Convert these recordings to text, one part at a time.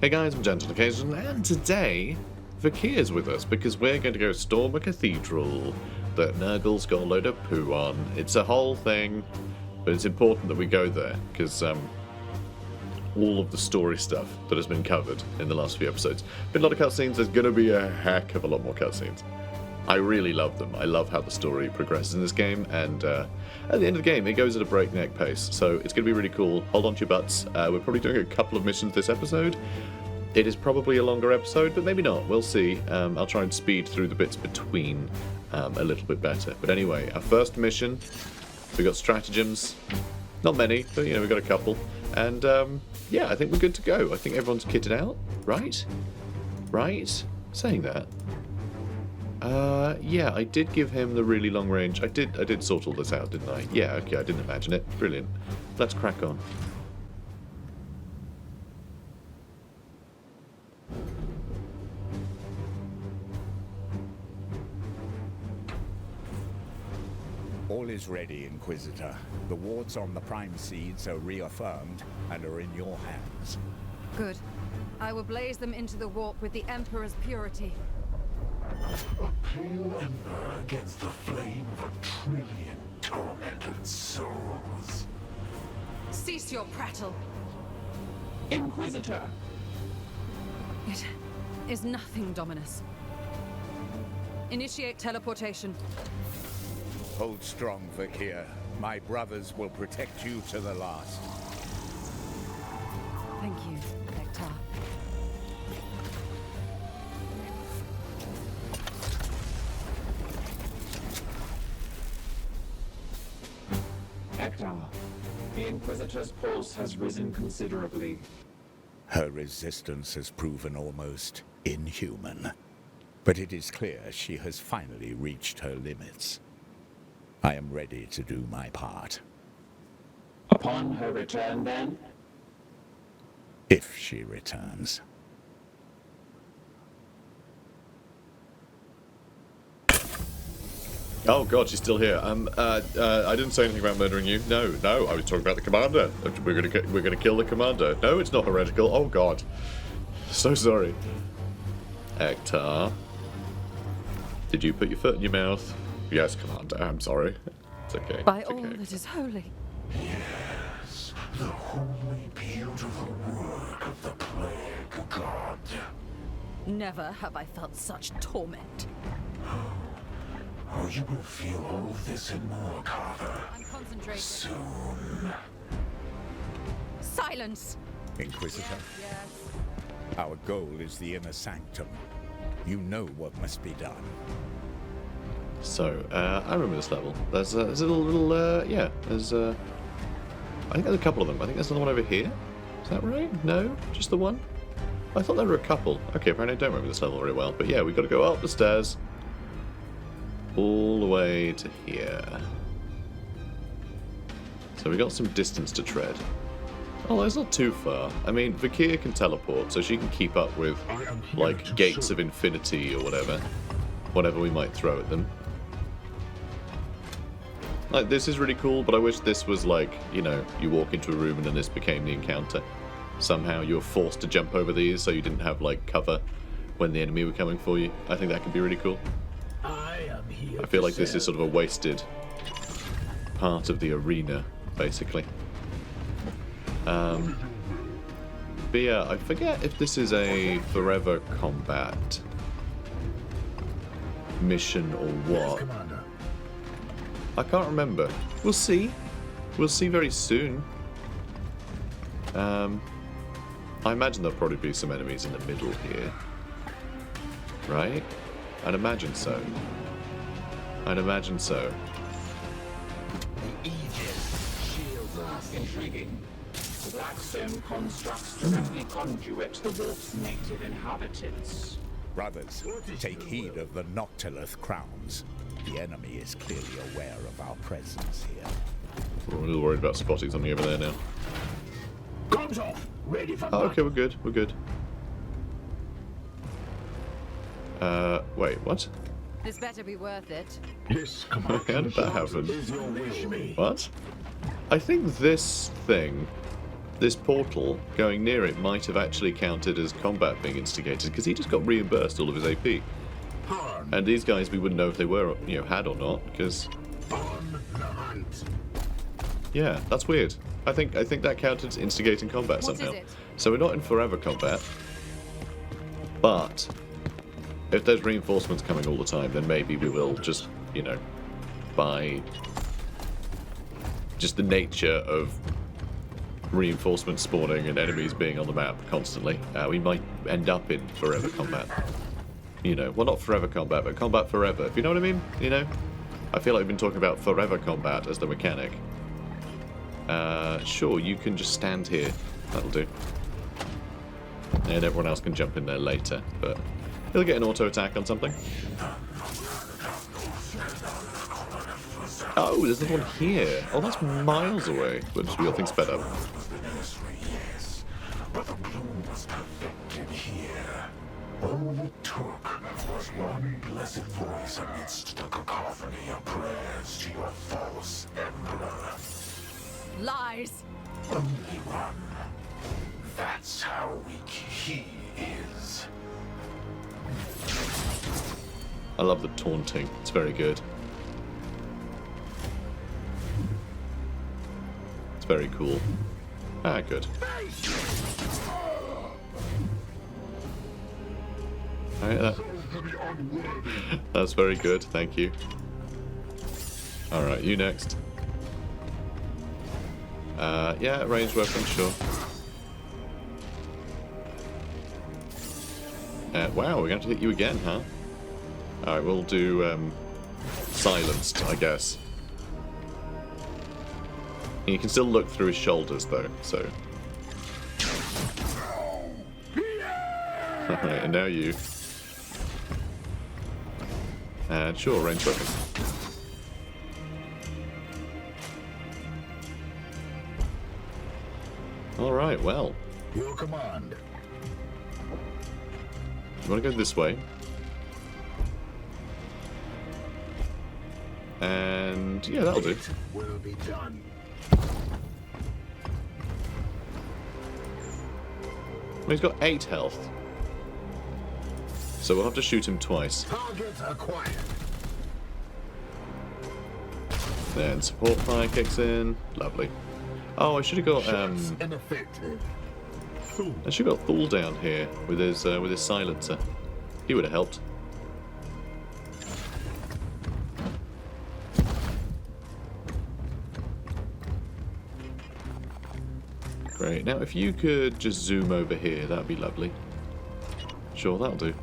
Hey guys, I'm Gentle Occasion, and today VAKIR'S with us because we're going to go storm a cathedral that Nurgle's got a load of poo on. It's a whole thing, but it's important that we go there because all of the story stuff that has been covered in the last few episodes. Been a lot of cutscenes, there's going to be a heck of a lot more cutscenes. I really love them. I love how the story progresses in this game, and at the end of the game, it goes at a breakneck pace, so it's going to be really cool. Hold on to your butts. We're probably doing a couple of missions this episode. It is probably a longer episode, but maybe not. We'll see. I'll try and speed through the bits between a little bit better. But anyway, our first mission, we got stratagems. Not many, but you know, we got a couple. And yeah, I think we're good to go. I think everyone's kitted out, right? Right? Saying that. Yeah, I did give him the really long range. I did sort all this out, didn't I? Yeah, okay, I didn't imagine it. Brilliant. Let's crack on. All is ready, Inquisitor. The wards on the Prime Seeds are reaffirmed and are in your hands. Good. I will blaze them into the warp with the Emperor's purity. A pale ember against the flame of a trillion tormented souls. Cease your prattle. Inquisitor! It is nothing, Dominus. Initiate teleportation. Hold strong, Vakir. My brothers will protect you to the last. Thank you, Hector. Hector, the Inquisitor's pulse has risen considerably. Her resistance has proven almost inhuman. But it is clear she has finally reached her limits. I am ready to do my part. Upon her return, then? If she returns. Oh god, she's still here. I didn't say anything about murdering you. No, I was talking about the commander. We're gonna kill the commander. No, it's not heretical. Oh god. So sorry. Hector. Did you put your foot in your mouth? Yes, Commander, I'm sorry. It's okay. By it's all okay. that is holy. Yes, the holy, beautiful work of the Plague God. Never have I felt such torment. Oh, you will feel all of this and more, Carver. I'm concentrated. Soon. Silence! Inquisitor, Yes. our goal is the inner sanctum. You know what must be done. So, I remember this level. There's a little, yeah, there's, I think there's a couple of them. I think there's another one over here. Is that right? No? Just the one? I thought there were a couple. Okay, apparently I don't remember this level very well. But yeah, we've got to go up the stairs. All the way to here. So we got some distance to tread. Oh, that's not too far. I mean, VAKIR can teleport, so she can keep up with, like, gates of infinity or whatever we might throw at them. Like, this is really cool, but I wish this was like, you know, you walk into a room and then this became the encounter. Somehow you were forced to jump over these so you didn't have, like, cover when the enemy were coming for you. I think that could be really cool. I feel like this is sort of a wasted part of the arena, basically. But yeah, I forget if this is a forever combat mission or what. I can't remember. We'll see. We'll see very soon. I imagine there'll probably be some enemies in the middle here. Right? I'd imagine so. I'd imagine so. The Aegis shields. Intriguing. Blackstone constructs directly conduit the warp's native inhabitants. Brothers, take heed of the Noctilith crowns. The enemy is clearly aware of our presence here. We're a little worried about spotting something over there now. Guns off! Ready for Oh, okay, we're good. We're good. Wait, what? This better be worth it. Yes, How did that happen? is your wish me. What? I think this thing this portal, going near it might have actually counted as combat being instigated, because he just got reimbursed all of his AP. And these guys, we wouldn't know if they were, you know, had or not, because... Yeah, that's weird. I think that counted as instigating combat somehow. So we're not in forever combat, but if there's reinforcements coming all the time, then maybe we will just, you know, by just the nature of reinforcement spawning and enemies being on the map constantly, we might end up in forever combat. You know, well, not forever combat, but combat forever. If you know what I mean? You know? I feel like we've been talking about forever combat as the mechanic. Sure, you can just stand here. That'll do. And everyone else can jump in there later, but he'll get an auto attack on something. Oh, there's another one here. Oh, that's miles away. But just real things sped up. But the bloom was perfected here. All it took was one blessed voice amidst the cacophony of prayers to your false emperor. Lies! Only one. That's how weak he is. I love the taunting. It's very good. It's very cool. Ah, good. Alright, that's very good, thank you. Alright, you next. Yeah, ranged weapon, sure. Wow, we're going to hit you again, huh? Alright, we'll do, silenced, I guess. You can still look through his shoulders, though, so... Alright, and now you. And sure, ranged weapon. Alright, well. Your command. You want to go this way. And yeah, that'll do. It will be done. Well, he's got 8 health. So we'll have to shoot him twice. Target acquired. Then support fire kicks in. Lovely. Oh, I should have got Ineffective. I should have got Thule down here with his silencer. He would have helped. Great. Now, if you could just zoom over here, that'd be lovely. Sure, that'll do.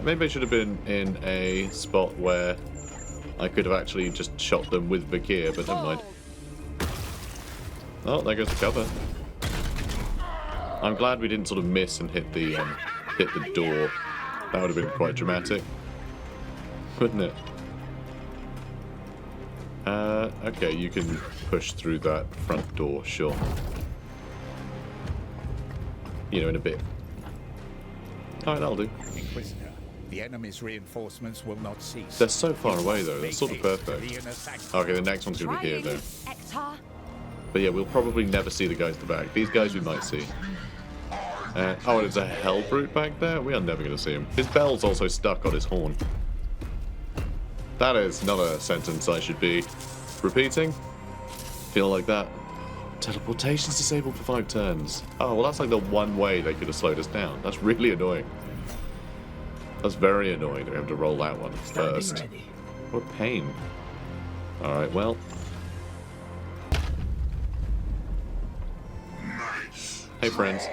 Maybe I should have been in a spot where I could have actually just shot them with Vakir, but never mind. Oh, there goes the cover. I'm glad we didn't sort of miss and hit the door. That would have been quite dramatic, wouldn't it? Okay, you can push through that front door, sure. You know, in a bit. Alright, that'll do. Inquisitor, the enemy's reinforcements will not cease. They're so far away, though. That's sort of perfect. Okay, the next one's going to be here, though. But yeah, we'll probably never see the guys at the back. These guys we might see. Oh, and there's a hell brute back there? We are never going to see him. His bell's also stuck on his horn. That is not a sentence I should be repeating. Feel like that. Teleportation's disabled for 5 turns. Oh, well that's like the one way they could have slowed us down. That's really annoying. That's very annoying that we have to roll that one first. What a pain. Alright, well. Hey friends.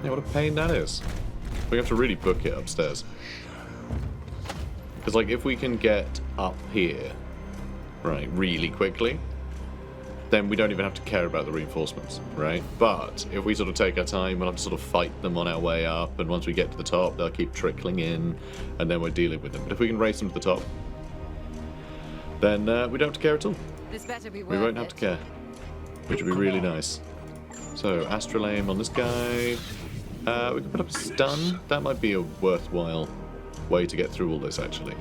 Yeah, what a pain that is. We have to really book it upstairs. Because, like, if we can get up here, right, really quickly, then we don't even have to care about the reinforcements, right? But if we sort of take our time, we'll have to sort of fight them on our way up, and once we get to the top, they'll keep trickling in, and then we're dealing with them. But if we can race them to the top, then we don't have to care at all. This better be worth We won't have to care, which would be really nice. So, Astral Aim on this guy. We can put up a stun. That might be a worthwhile way to get through all this, actually.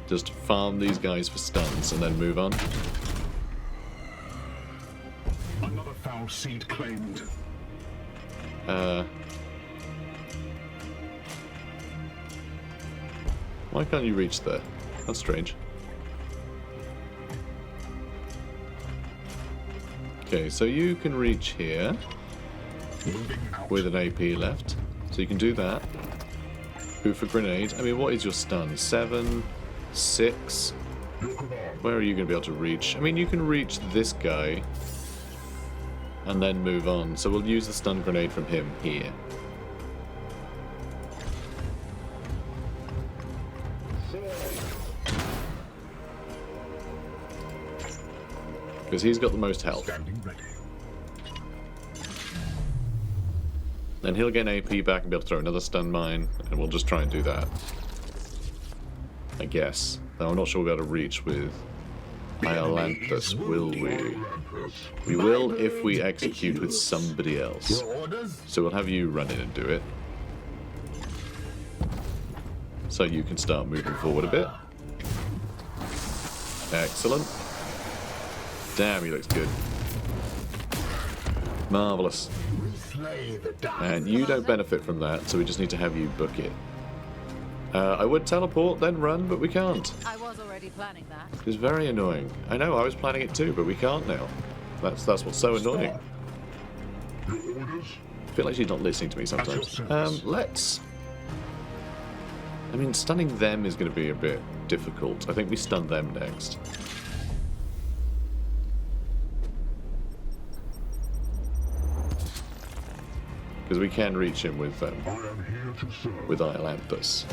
Just farm these guys for stuns and then move on. Another foul seed claimed. Why can't you reach there? That's strange. Okay, so you can reach here with an AP left. So you can do that. Go for grenade. I mean, what is your stun? 7, 6. Where are you going to be able to reach? I mean, you can reach this guy and then move on. So we'll use the stun grenade from him here. Because he's got the most health. Then he'll get an AP back and be able to throw another stun mine, and we'll just try and do that. I guess. Though I'm not sure we'll be able to reach with Iolanthus, will we? We will if we execute with somebody else. So we'll have you run in and do it. So you can start moving forward a bit. Excellent. Damn, he looks good. Marvellous. And you don't benefit from that, so we just need to have you book it. I would teleport, then run, but we can't. I was already planning that. It's very annoying. I know, I was planning it too, but we can't now. That's what's so annoying. I feel like she's not listening to me sometimes. Let's... I mean, stunning them is going to be a bit difficult. I think we stun them next. Because we can reach him with Iolanthus.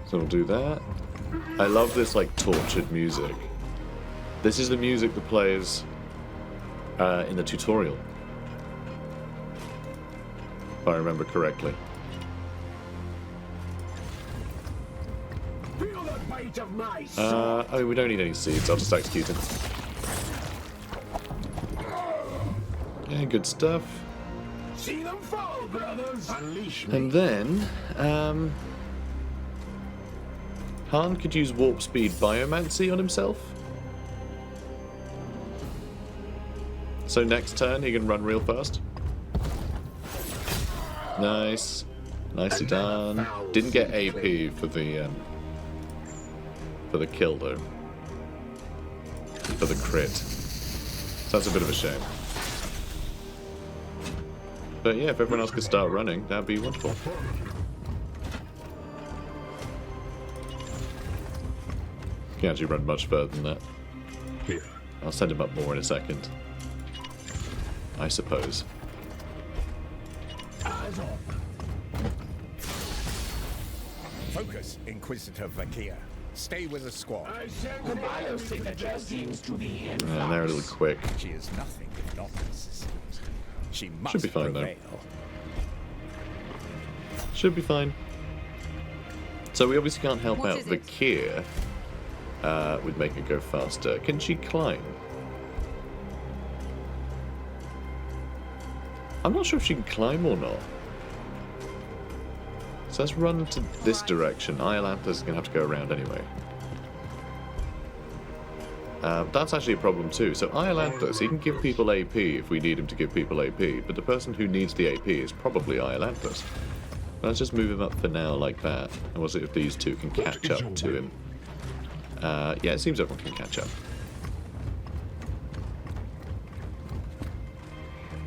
So we'll do that. I love this like tortured music. This is the music that plays in the tutorial, if I remember correctly. Feel the bite of my I mean, we don't need any seeds. I'll just execute him. Yeah, good stuff. See them fall, brothers. Unleash And then, Han could use warp speed biomancy on himself. So next turn he can run real fast. Nice. Nicely done. Didn't get AP for the kill though. For the crit. So that's a bit of a shame. But yeah, if everyone else could start running, that'd be wonderful. You can actually run much further than that. I'll send him up more in a second. I suppose. Focus, Inquisitor Vakir. Stay with the squad. The biosignature seems to be in. Yeah, they're a little quick. She is nothing if not consistent. She must Should be fine, though. prevail. Should be fine. So we obviously can't help What out is it? Vakir with making it go faster. Can she climb? I'm not sure if she can climb or not. So let's run to this direction. Iolanthus is going to have to go around anyway. That's actually a problem too. So Iolanthus, he can give people AP if we need him to give people AP, but the person who needs the AP is probably Iolanthus. Let's just move him up for now like that. And we'll see if these two can catch up to him. Yeah, it seems everyone can catch up.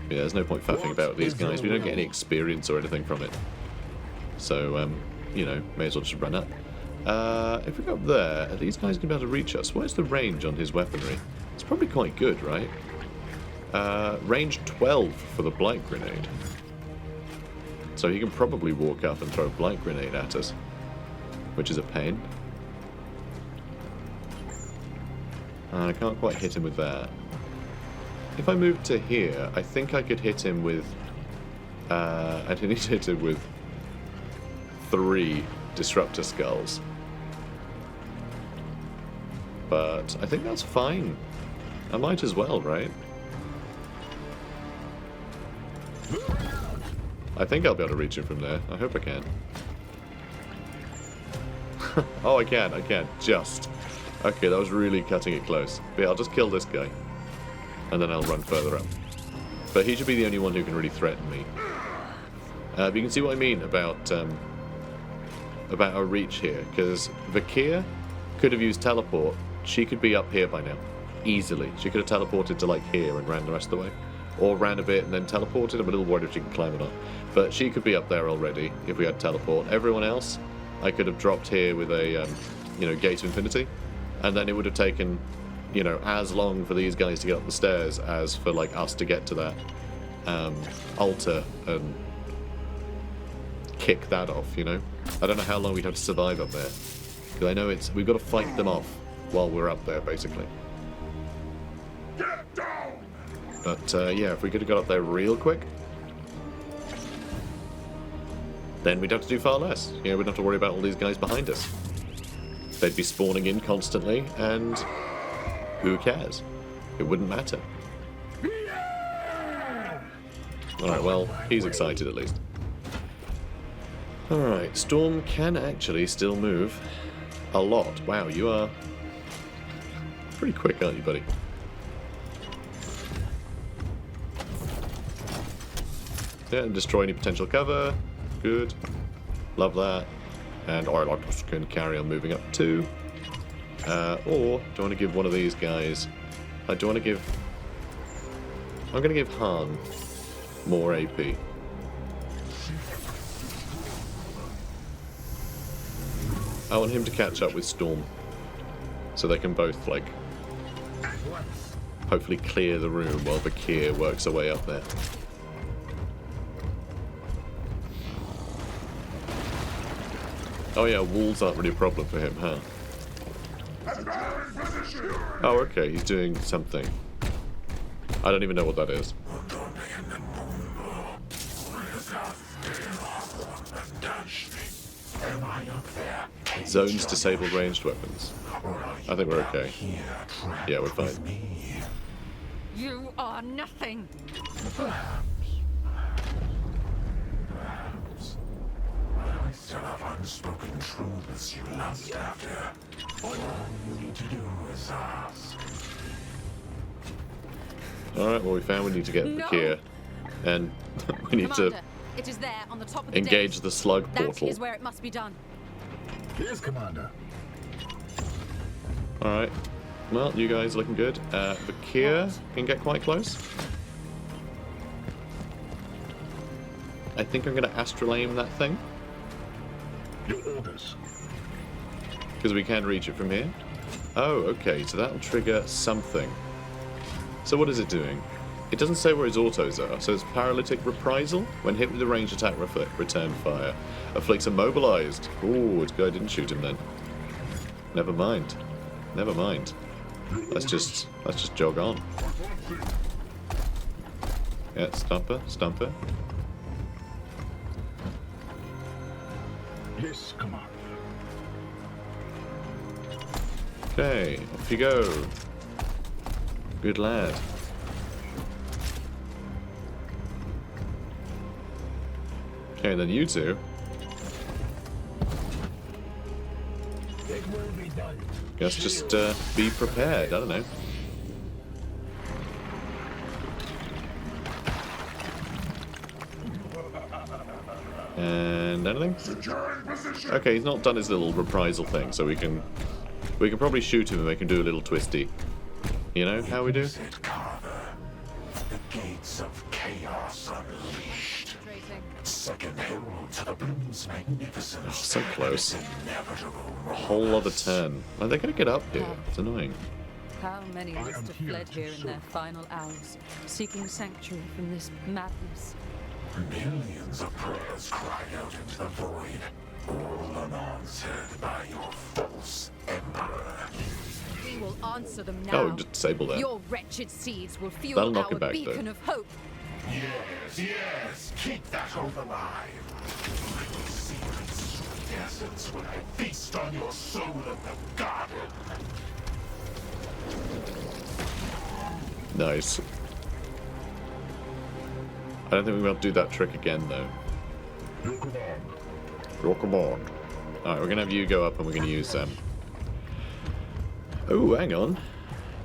Yeah, there's no point faffing about with these guys. We don't get any experience or anything from it. So, you know, may as well just run up. If we go up there, are these guys going to be able to reach us? Where's the range on his weaponry? It's probably quite good, right? Range 12 for the Blight Grenade. So he can probably walk up and throw a Blight Grenade at us, which is a pain. I can't quite hit him with that. If I move to here, I think I could hit him with... I need to hit him with 3 Disruptor Skulls. But I think that's fine. I might as well, right? I think I'll be able to reach him from there. I hope I can. Oh, I can. Just. Okay, that was really cutting it close. But yeah, I'll just kill this guy. And then I'll run further up. But he should be the only one who can really threaten me. But you can see what I mean about our reach here. Because Vakir could have used teleport. She could be up here by now. Easily. She could have teleported to like here and ran the rest of the way. Or ran a bit and then teleported. I'm a little worried if she can climb or not. But she could be up there already if we had teleport. Everyone else, I could have dropped here with a, Gate to Infinity. And then it would have taken, as long for these guys to get up the stairs as for, like, us to get to that altar and kick that off, I don't know how long we'd have to survive up there. Because I know we've got to fight them off while we're up there, basically. Get down! But, yeah, if we could have got up there real quick, then we'd have to do far less. We'd have to worry about all these guys behind us. They'd be spawning in constantly, and who cares? It wouldn't matter. Alright, well, he's excited at least. Alright, Storm can actually still move a lot. Wow, you are pretty quick, aren't you, buddy? Yeah, and destroy any potential cover. Good. Love that. And I'm just going to carry on moving up too. Or do I want to give one of these guys... I'm going to give Han more AP. I want him to catch up with Storm. So they can both, like, hopefully clear the room while Vakir works her way up there. Oh yeah, walls aren't really a problem for him, huh? Oh, okay, he's doing something. I don't even know what that is. Zones disable ranged weapons. I think we're okay. Yeah, we're fine. You are nothing. I still have unspoken truths you lust after. All you need to do is ask. Alright, well we found we need to get Vakir. And we need Commander, to it is there on the top of the engage dais. the slug portal. That is where it must be done. Yes, Commander. Alright. Well, you guys are looking good. Vakir can get quite close. I think I'm going to astral aim that thing. Your orders. Because we can reach it from here. Oh, okay, so that'll trigger something. So what is it doing? It doesn't say where his autos are, so it's paralytic reprisal. When hit with a ranged attack, return fire. Afflicts immobilized. Ooh, it's good I didn't shoot him then. Never mind. Never mind. Let's just jog on. Yeah, stumper, stumper. Yes, Commander. Okay, off you go. Good lad. Okay, then you two. It will be done. Guess just be prepared, I don't know. And anything? Okay, he's not done his little reprisal thing, so we can probably shoot him and make him do a little twisty. You know how we do? Visit Carver. The gates of chaos unleashed. Second herald to the Bloom's magnificence. Oh, so close. Inevitable A whole other turn. Are they going to get up here? It's annoying. How many must have fled here in their final hours, seeking sanctuary from this madness? Millions of prayers cried out into the void, all unanswered by your false emperor. We will answer them now. Oh, just disable that. Your wretched seeds will fuel That'll knock our it back, beacon though. of hope. Yes, keep that hope alive. My secret sweet essence will feast on your soul in the garden. Nice. I don't think we're going to do that trick again, though. Your command. Alright, we're going to have you go up and we're going to use them. Oh, hang on.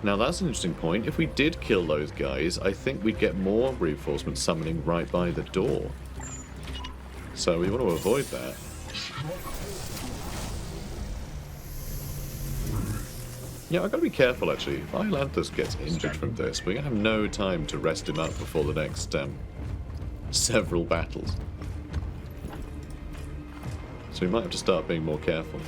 Now that's an interesting point. If we did kill those guys, I think we'd get more reinforcements summoning right by the door. So we want to avoid that. Yeah, I've got to be careful actually. If Ilanthus gets injured from this, we're going to have no time to rest him up before the next several battles. So we might have to start being more careful.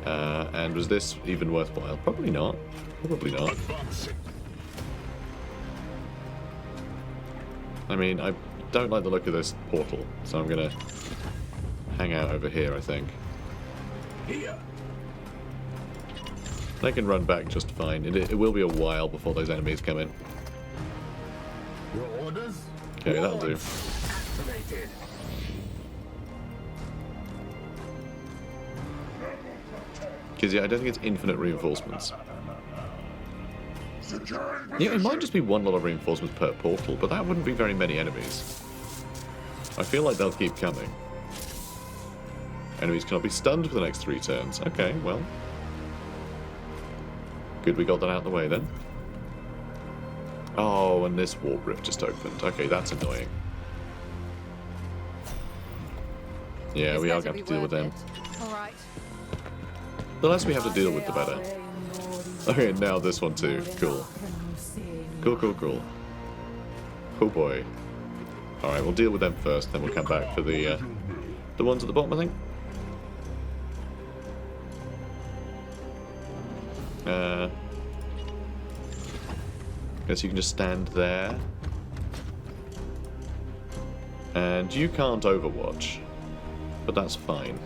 And was this even worthwhile? Probably not. Probably not. I mean, I don't like the look of this portal, so I'm going to hang out over here, I think. They can run back just fine. It will be a while before those enemies come in. Your orders? Okay, that'll do. Activated. Because, yeah, I don't think it's infinite reinforcements. Securing Yeah, it might just be one lot of reinforcements per portal, but that wouldn't be very many enemies. I feel like they'll keep coming. Enemies cannot be stunned for the next 3 turns. Okay, well. Good, we got that out of the way then. Oh, and this warp rift just opened. Okay, that's annoying. Yeah, we are going to have to deal with them. Alright. The less we have to deal with, the better. Okay, now this one too. Cool. Cool, cool, cool. Oh boy. Alright, we'll deal with them first, then we'll come back for the ones at the bottom, I think. Guess you can just stand there. And you can't overwatch, but that's fine.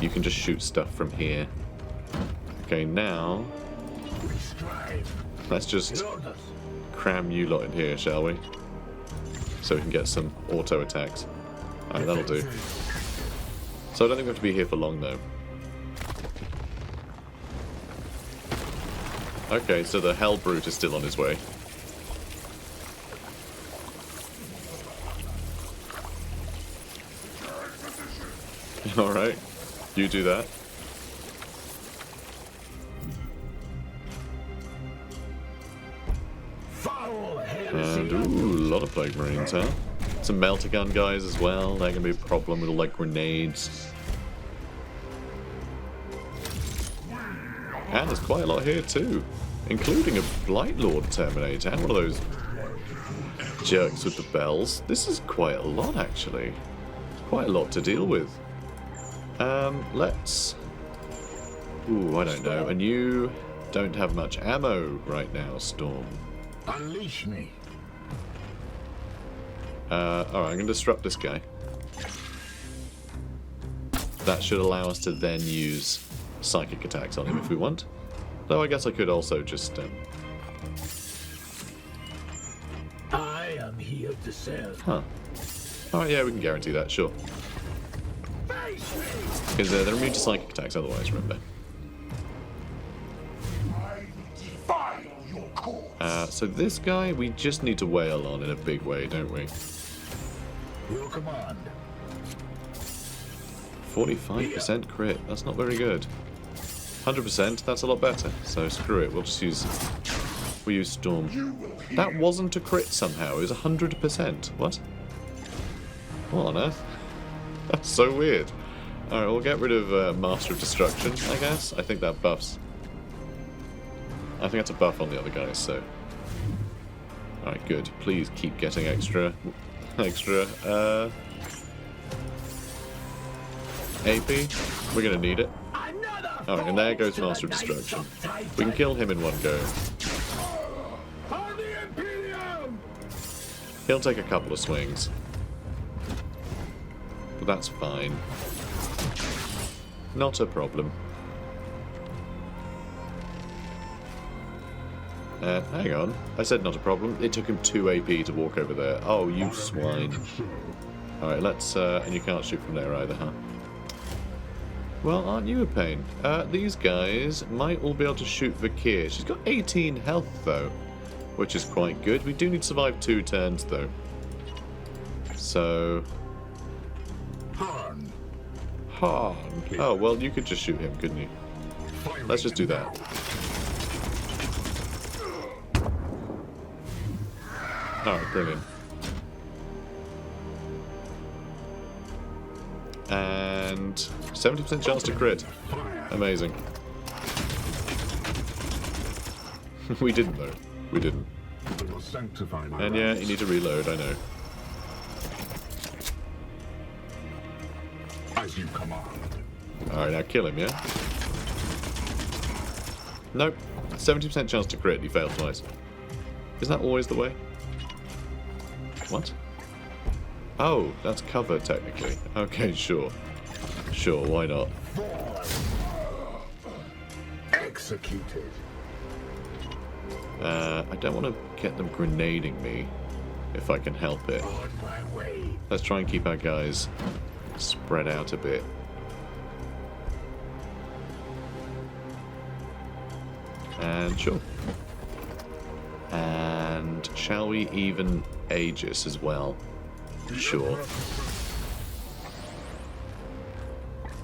You can just shoot stuff from here. Okay, now let's just cram you lot in here, shall we? So we can get some auto attacks. Alright, that'll do. So I don't think we have to be here for long, though. Okay, so the Hell Brute is still on his way. Alright, you do that. And, ooh, a lot of Plague Marines, huh? Some Melter Gun guys as well. They're going to be a problem with all, like, grenades. And there's quite a lot here, too. Including a Blight Lord Terminator and one of those jerks with the bells. This is quite a lot, actually. Quite a lot to deal with. Let's... Ooh, I don't know. And you don't have much ammo right now, Storm. Unleash me. Alright, I'm going to disrupt this guy. That should allow us to then use psychic attacks on him if we want. Though I guess I could also just... I am here to serve. Huh. Alright, yeah, we can guarantee that, sure. Because they're immune to psychic attacks otherwise, remember. So this guy, we just need to wail on in a big way, don't we? Your command. 45% crit, that's not very good. 100%, that's a lot better. So screw it, we'll use Storm. That wasn't a crit somehow, it was 100%. What? What on earth? That's so weird. Alright, we'll get rid of Master of Destruction, I guess. I think that buffs. I think that's a buff on the other guys, so... Alright, good. Please keep getting extra... AP. We're gonna need it. Alright, and there goes Master of Destruction. We can kill him in one go. He'll take a couple of swings. But that's fine. Not a problem. Hang on. I said not a problem. It took him 2 AP to walk over there. Oh, you swine. Alright, let's... and you can't shoot from there either, huh? Well, aren't you a pain? These guys might all be able to shoot Vakir. She's got 18 health, though, which is quite good. We do need to survive 2 turns, though. So... Han. Han. Oh, well, you could just shoot him, couldn't you? Let's just do that. Alright, brilliant. And 70% chance to crit. Amazing. We didn't, though. We didn't. And yeah, you need to reload, I know. As you command. Alright, now kill him, yeah? Nope. 70% chance to crit, you failed twice. Isn't that always the way? What? Oh, that's cover, technically. Okay, sure. Sure, why not? Executed. I don't want to get them grenading me, if I can help it. On my way. Let's try and keep our guys spread out a bit. And sure. And shall we even Aegis as well? Sure.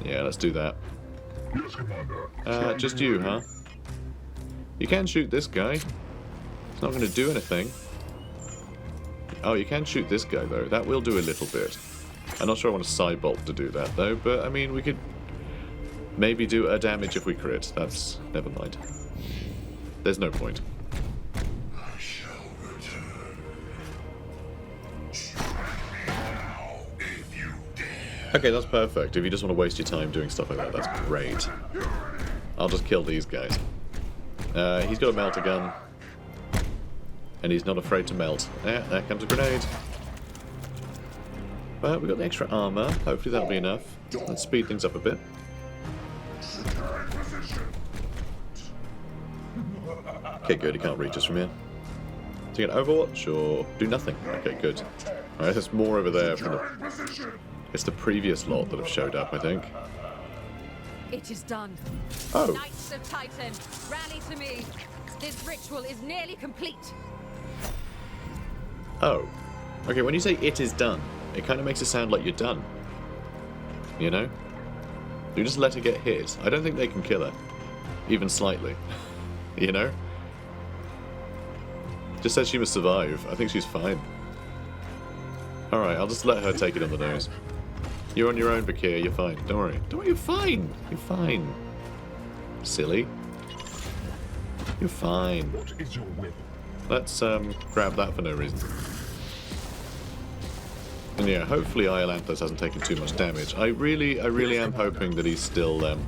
Yeah, let's do that. Yes, Commander. Just you, huh? You can shoot this guy. It's not going to do anything. Oh, you can shoot this guy, though. That will do a little bit. I'm not sure I want a Cybolt to do that, though, but, I mean, we could maybe do a damage if we crit. That's... never mind. There's no point. I shall return. Strike me now if you dare. Okay, that's perfect. If you just want to waste your time doing stuff like that, that's great. I'll just kill these guys. He's got a melter gun. And he's not afraid to melt. Yeah, there comes a grenade. But we got the extra armor. Hopefully that'll be enough. Let's speed things up a bit. Okay, good. He can't reach us from here. So you get Overwatch or do nothing? Okay, good. Alright, there's more over there from the... It's the previous lot that have showed up, I think. It is done. Oh. Knights of Titan, rally to me. This ritual is nearly complete. Oh. Okay, when you say it is done, it kind of makes it sound like you're done. You know? You just let her get hit. I don't think they can kill her. Even slightly. You know? Just says she must survive. I think she's fine. Alright, I'll just let her take it on the nose. You're on your own, Vakir. You're fine. Don't worry. Don't worry, you're fine. You're fine. Silly. You're fine. What is your whip? Let's grab that for no reason. And yeah, hopefully Iolanthus hasn't taken too much damage. I really am hoping that he's still good.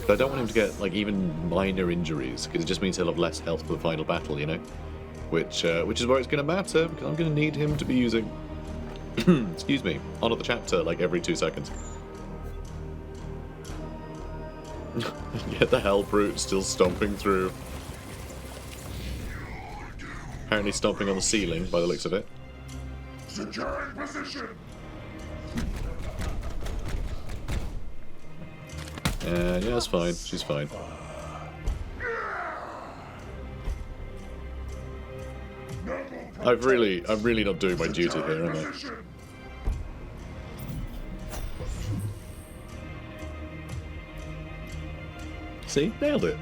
But I don't want him to get like even minor injuries, because it just means he'll have less health for the final battle, you know? Which is where it's going to matter, because I'm going to need him to be using, excuse me, Honor the Chapter like every 2 seconds. Get the Hell Brute still stomping through. Apparently stomping on the ceiling by the looks of it. Securing position. Yeah, that's fine. She's fine. I'm really not doing my duty here, am I? See? Nailed it.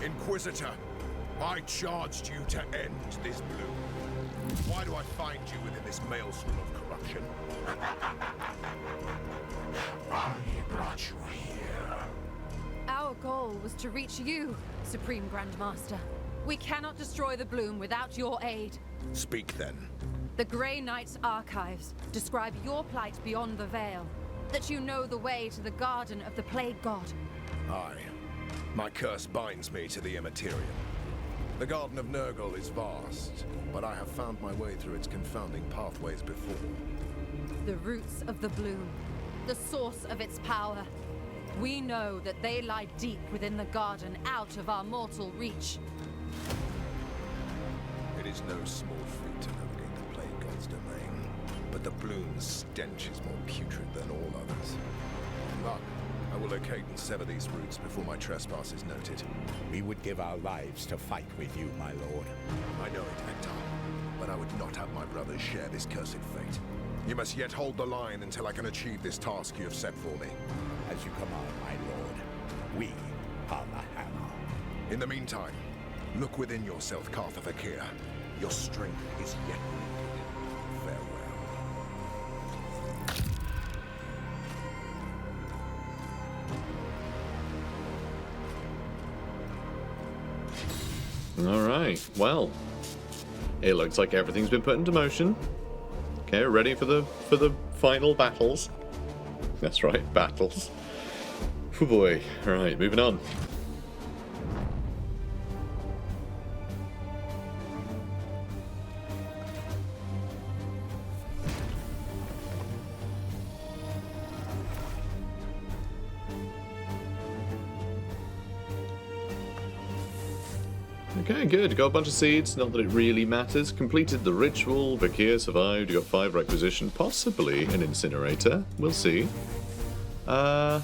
Inquisitor, I charged you to end this bloom. Why do I find you within this maelstrom of corruption? I brought you here. Our goal was to reach you, Supreme Grandmaster. We cannot destroy the bloom without your aid. Speak then. The Grey Knight's archives describe your plight beyond the Veil, that you know the way to the Garden of the Plague God. Aye. My curse binds me to the immaterial. The Garden of Nurgle is vast, but I have found my way through its confounding pathways before. The roots of the bloom, the source of its power. We know that they lie deep within the garden, out of our mortal reach. It is no small feat to navigate the Plague God's domain, but the bloom's stench is more putrid than all others. Luck will locate and sever these roots before my trespass is noted. We would give our lives to fight with you, my lord. I know it, Hector, but I would not have my brothers share this cursed fate. You must yet hold the line until I can achieve this task you have set for me. As you command, my lord. We are the hammer. In the meantime, look within yourself, Cartha Vakir. Your strength is yet needed. Farewell. Alright, well. It looks like everything's been put into motion. Okay, ready for the final battles. That's right, battles. Oh boy. Alright, moving on. Okay, good. Got a bunch of seeds. Not that it really matters. Completed the ritual. Vakir survived. You got 5 requisition. Possibly an incinerator. We'll see. Only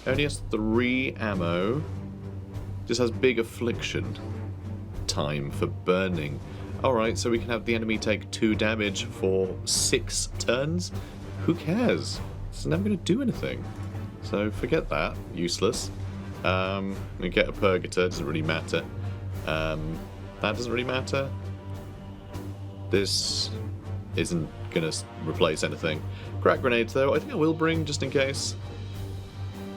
has 3 ammo. Just has big affliction. Time for burning. Alright, so we can have the enemy take 2 damage for 6 turns? Who cares? It's never going to do anything. So forget that. Useless. We get a Purgator, doesn't really matter. That doesn't really matter. This isn't gonna replace anything. Crack grenades though, I think I will bring just in case.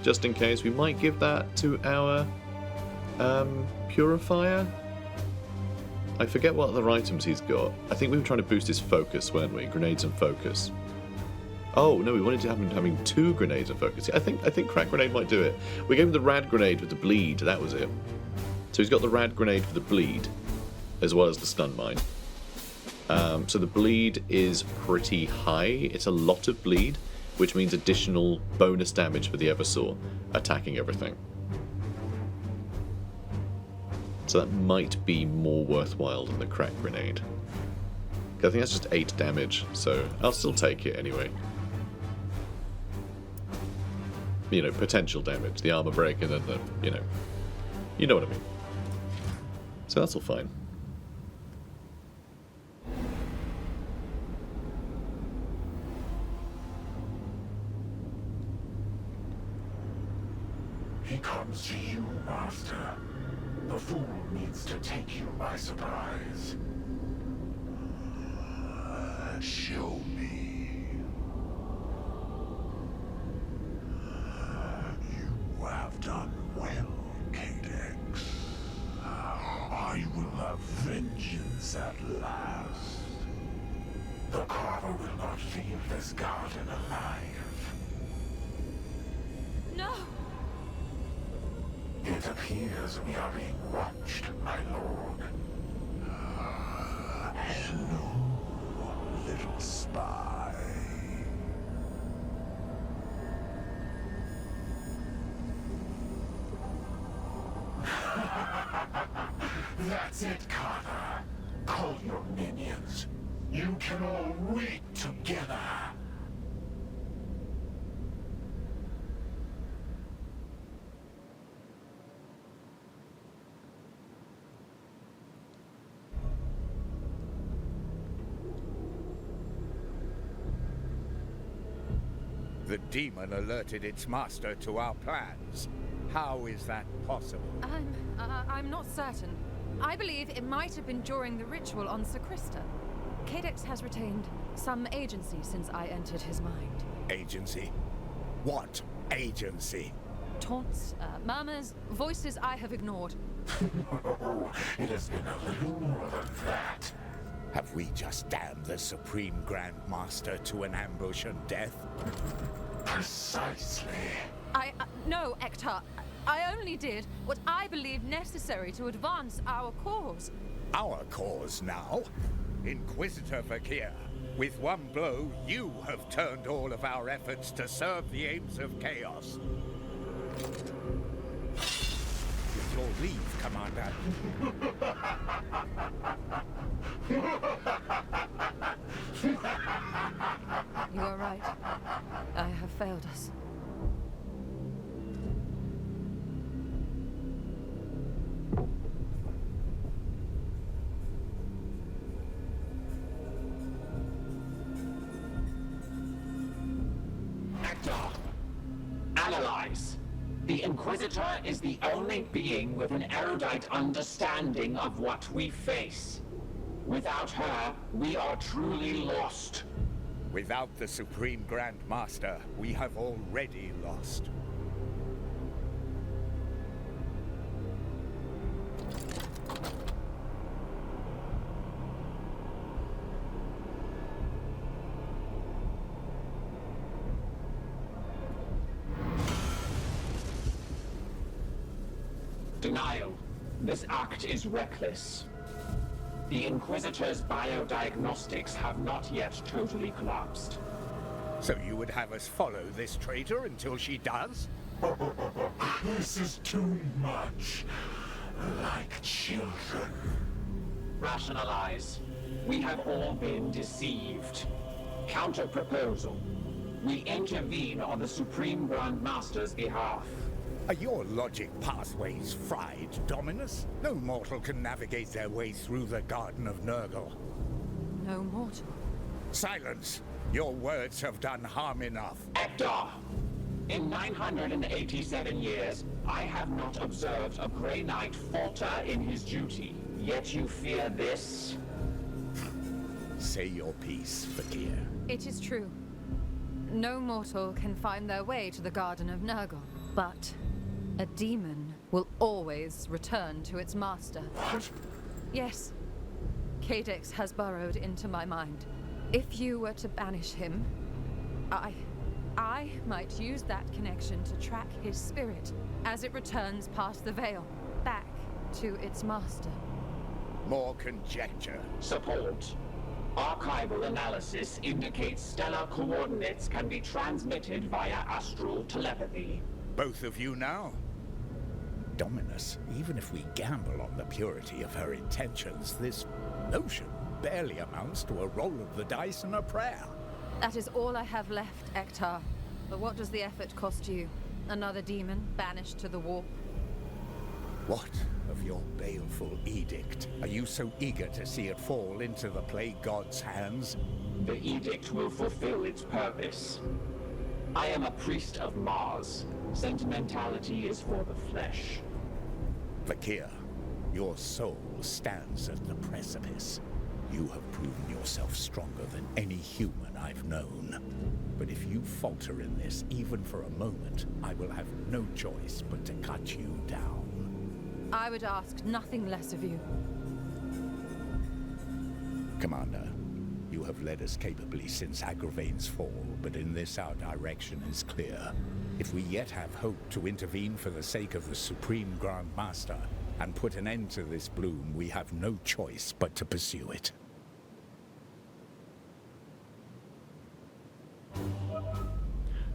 Just in case. We might give that to our Purifier. I forget what other items he's got. I think we were trying to boost his focus, weren't we? Grenades and focus. Oh no, we wanted to have him having 2 grenades and focus. I think crack grenade might do it. We gave him the rad grenade with the bleed. That was it. So he's got the rad grenade for the bleed, as well as the stun mine. So the bleed is pretty high. It's a lot of bleed, which means additional bonus damage for the Eversaw, attacking everything. So that might be more worthwhile than the crack grenade. I think that's just 8 damage, so I'll still take it anyway. You know, potential damage, the armor break, and then the, you know what I mean. So that's all fine. He comes to you, Master. The fool needs to take you by surprise. Show me. You have done well, Cadex. I will have vengeance at last. The Carver will not leave this garden alive. No! It appears we are being watched, my lord. Hello, little spy. That's it, Carter. Call your minions. You can all wait together. The demon alerted its master to our plans. How is that possible? I'm not certain. I believe it might have been during the ritual on Sacrista. Cadex has retained some agency since I entered his mind. Agency? What agency? Taunts, murmurs, voices I have ignored. Oh, it has been a little more than that. Have we just damned the Supreme Grand Master to an ambush and death? Precisely. No, Ektar. I only did what I believed necessary to advance our cause. Our cause now? Inquisitor Vakir, with one blow, you have turned all of our efforts to serve the aims of chaos. With your leave, Commander. You are right. I have failed us. Analyze. The Inquisitor is the only being with an erudite understanding of what we face. Without her, we are truly lost. Without the Supreme Grand Master, we have already lost. Denial. This act is reckless. The Inquisitor's biodiagnostics have not yet totally collapsed. So you would have us follow this traitor until she does? This is too much. Like children. Rationalize. We have all been deceived. Counter-proposal. We intervene on the Supreme Grand Master's behalf. Are your logic pathways fried, Dominus? No mortal can navigate their way through the Garden of Nurgle. No mortal. Silence! Your words have done harm enough. Ektar! In 987 years, I have not observed a Grey Knight falter in his duty. Yet you fear this? Say your piece, Vakir. It is true. No mortal can find their way to the Garden of Nurgle, but a demon will always return to its master. What? Yes. Cadex has burrowed into my mind. If you were to banish him, I might use that connection to track his spirit as it returns past the veil, back to its master. More conjecture. Support. Archival analysis indicates stellar coordinates can be transmitted via astral telepathy. Both of you now? Dominus, even if we gamble on the purity of her intentions, this notion barely amounts to a roll of the dice and a prayer. That is all I have left, Ektar. But what does the effort cost you? Another demon banished to the warp? What of your baleful edict? Are you so eager to see it fall into the Plague God's hands? The edict will fulfill its purpose. I am a priest of Mars. Sentimentality is for the flesh. Vakir, your soul stands at the precipice. You have proven yourself stronger than any human I've known. But if you falter in this, even for a moment, I will have no choice but to cut you down. I would ask nothing less of you. Commander, you have led us capably since Agravain's fall, but in this our direction is clear. If we yet have hope to intervene for the sake of the Supreme Grand Master and put an end to this bloom, we have no choice but to pursue it.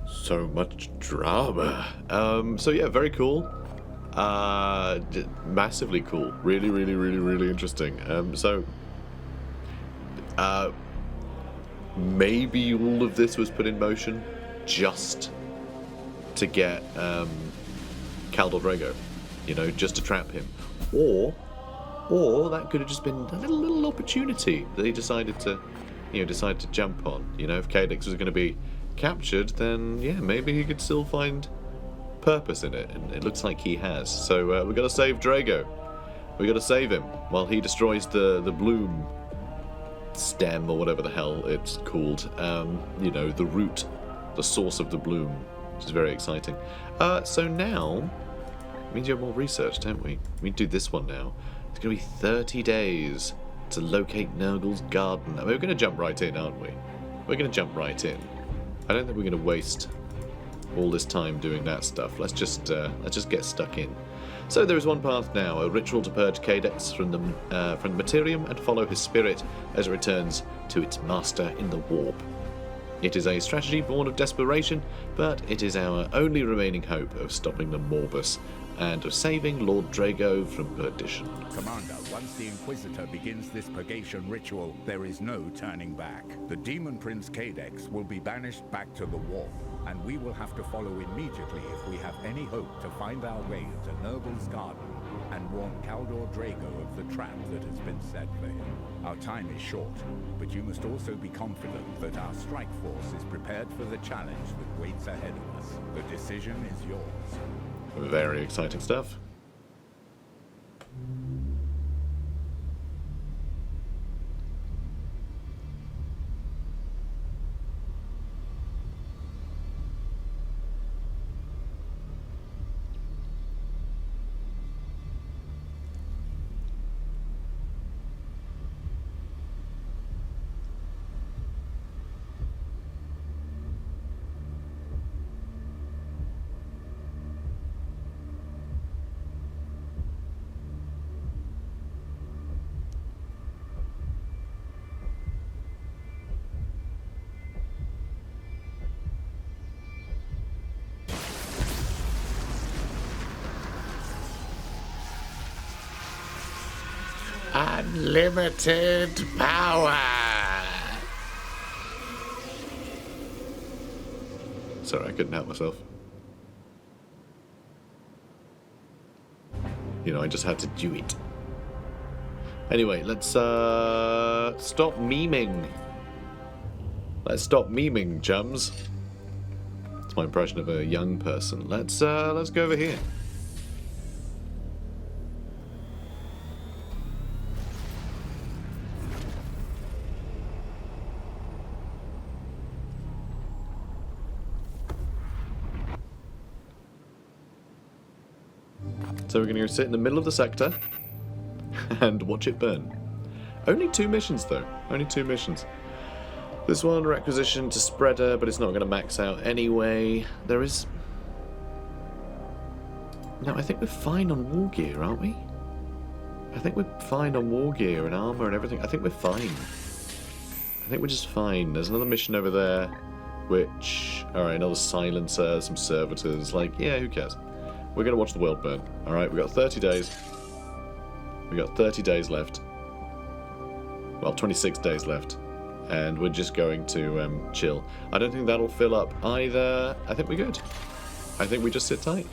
So much drama. So yeah, very cool. Massively cool. Really, really, really, really interesting. Maybe all of this was put in motion just to get Kaldor Draigo, you know, just to trap him, or that could have just been a little opportunity that he decided to jump on. You know, if Cadex was going to be captured, then yeah, maybe he could still find purpose in it, and it looks like he has. So we got to save Draigo. We got to save him while he destroys the bloom stem or whatever the hell it's called. You know, the root, the source of the bloom, which is very exciting. So now it means you have more research, don't we? We do this one now. It's going to be 30 days to locate Nurgle's garden. I mean, we're going to jump right in, aren't we? We're going to jump right in. I don't think we're going to waste all this time doing that stuff. Let's just get stuck in. So there is one path now, a ritual to purge Cadex from the Materium and follow his spirit as it returns to its master in the warp. It is a strategy born of desperation, but it is our only remaining hope of stopping the Morbus and of saving Lord Draigo from perdition. Commander, once the Inquisitor begins this Purgation ritual, there is no turning back. The Demon Prince Cadex will be banished back to the Warp. and we will have to follow immediately if we have any hope to find our way into Nurgle's garden and warn Kaldor Draigo of the trap that has been set for him. Our time is short, but you must also be confident that our strike force is prepared for the challenge that waits ahead of us. The decision is yours. Very exciting stuff. Unlimited power! Sorry, I couldn't help myself. You know, I just had to do it. Anyway, let's stop memeing. Let's stop memeing, chums. That's my impression of a young person. Let's go over here. So we're going to go sit in the middle of the sector and watch it burn. Only 2 missions, though. Only 2 missions. This one, requisition to spreader, but it's not going to max out anyway. There is... No, I think we're fine on war gear, aren't we? I think we're fine on war gear and armor and everything. I think we're fine. I think we're just fine. There's another mission over there, which... Alright, another silencer, some servitors. Like, yeah, who cares? We're going to watch the world burn. Alright, we've got 30 days. We've got 30 days left. Well, 26 days left. And we're just going to chill. I don't think that'll fill up either. I think we're good. I think we just sit tight.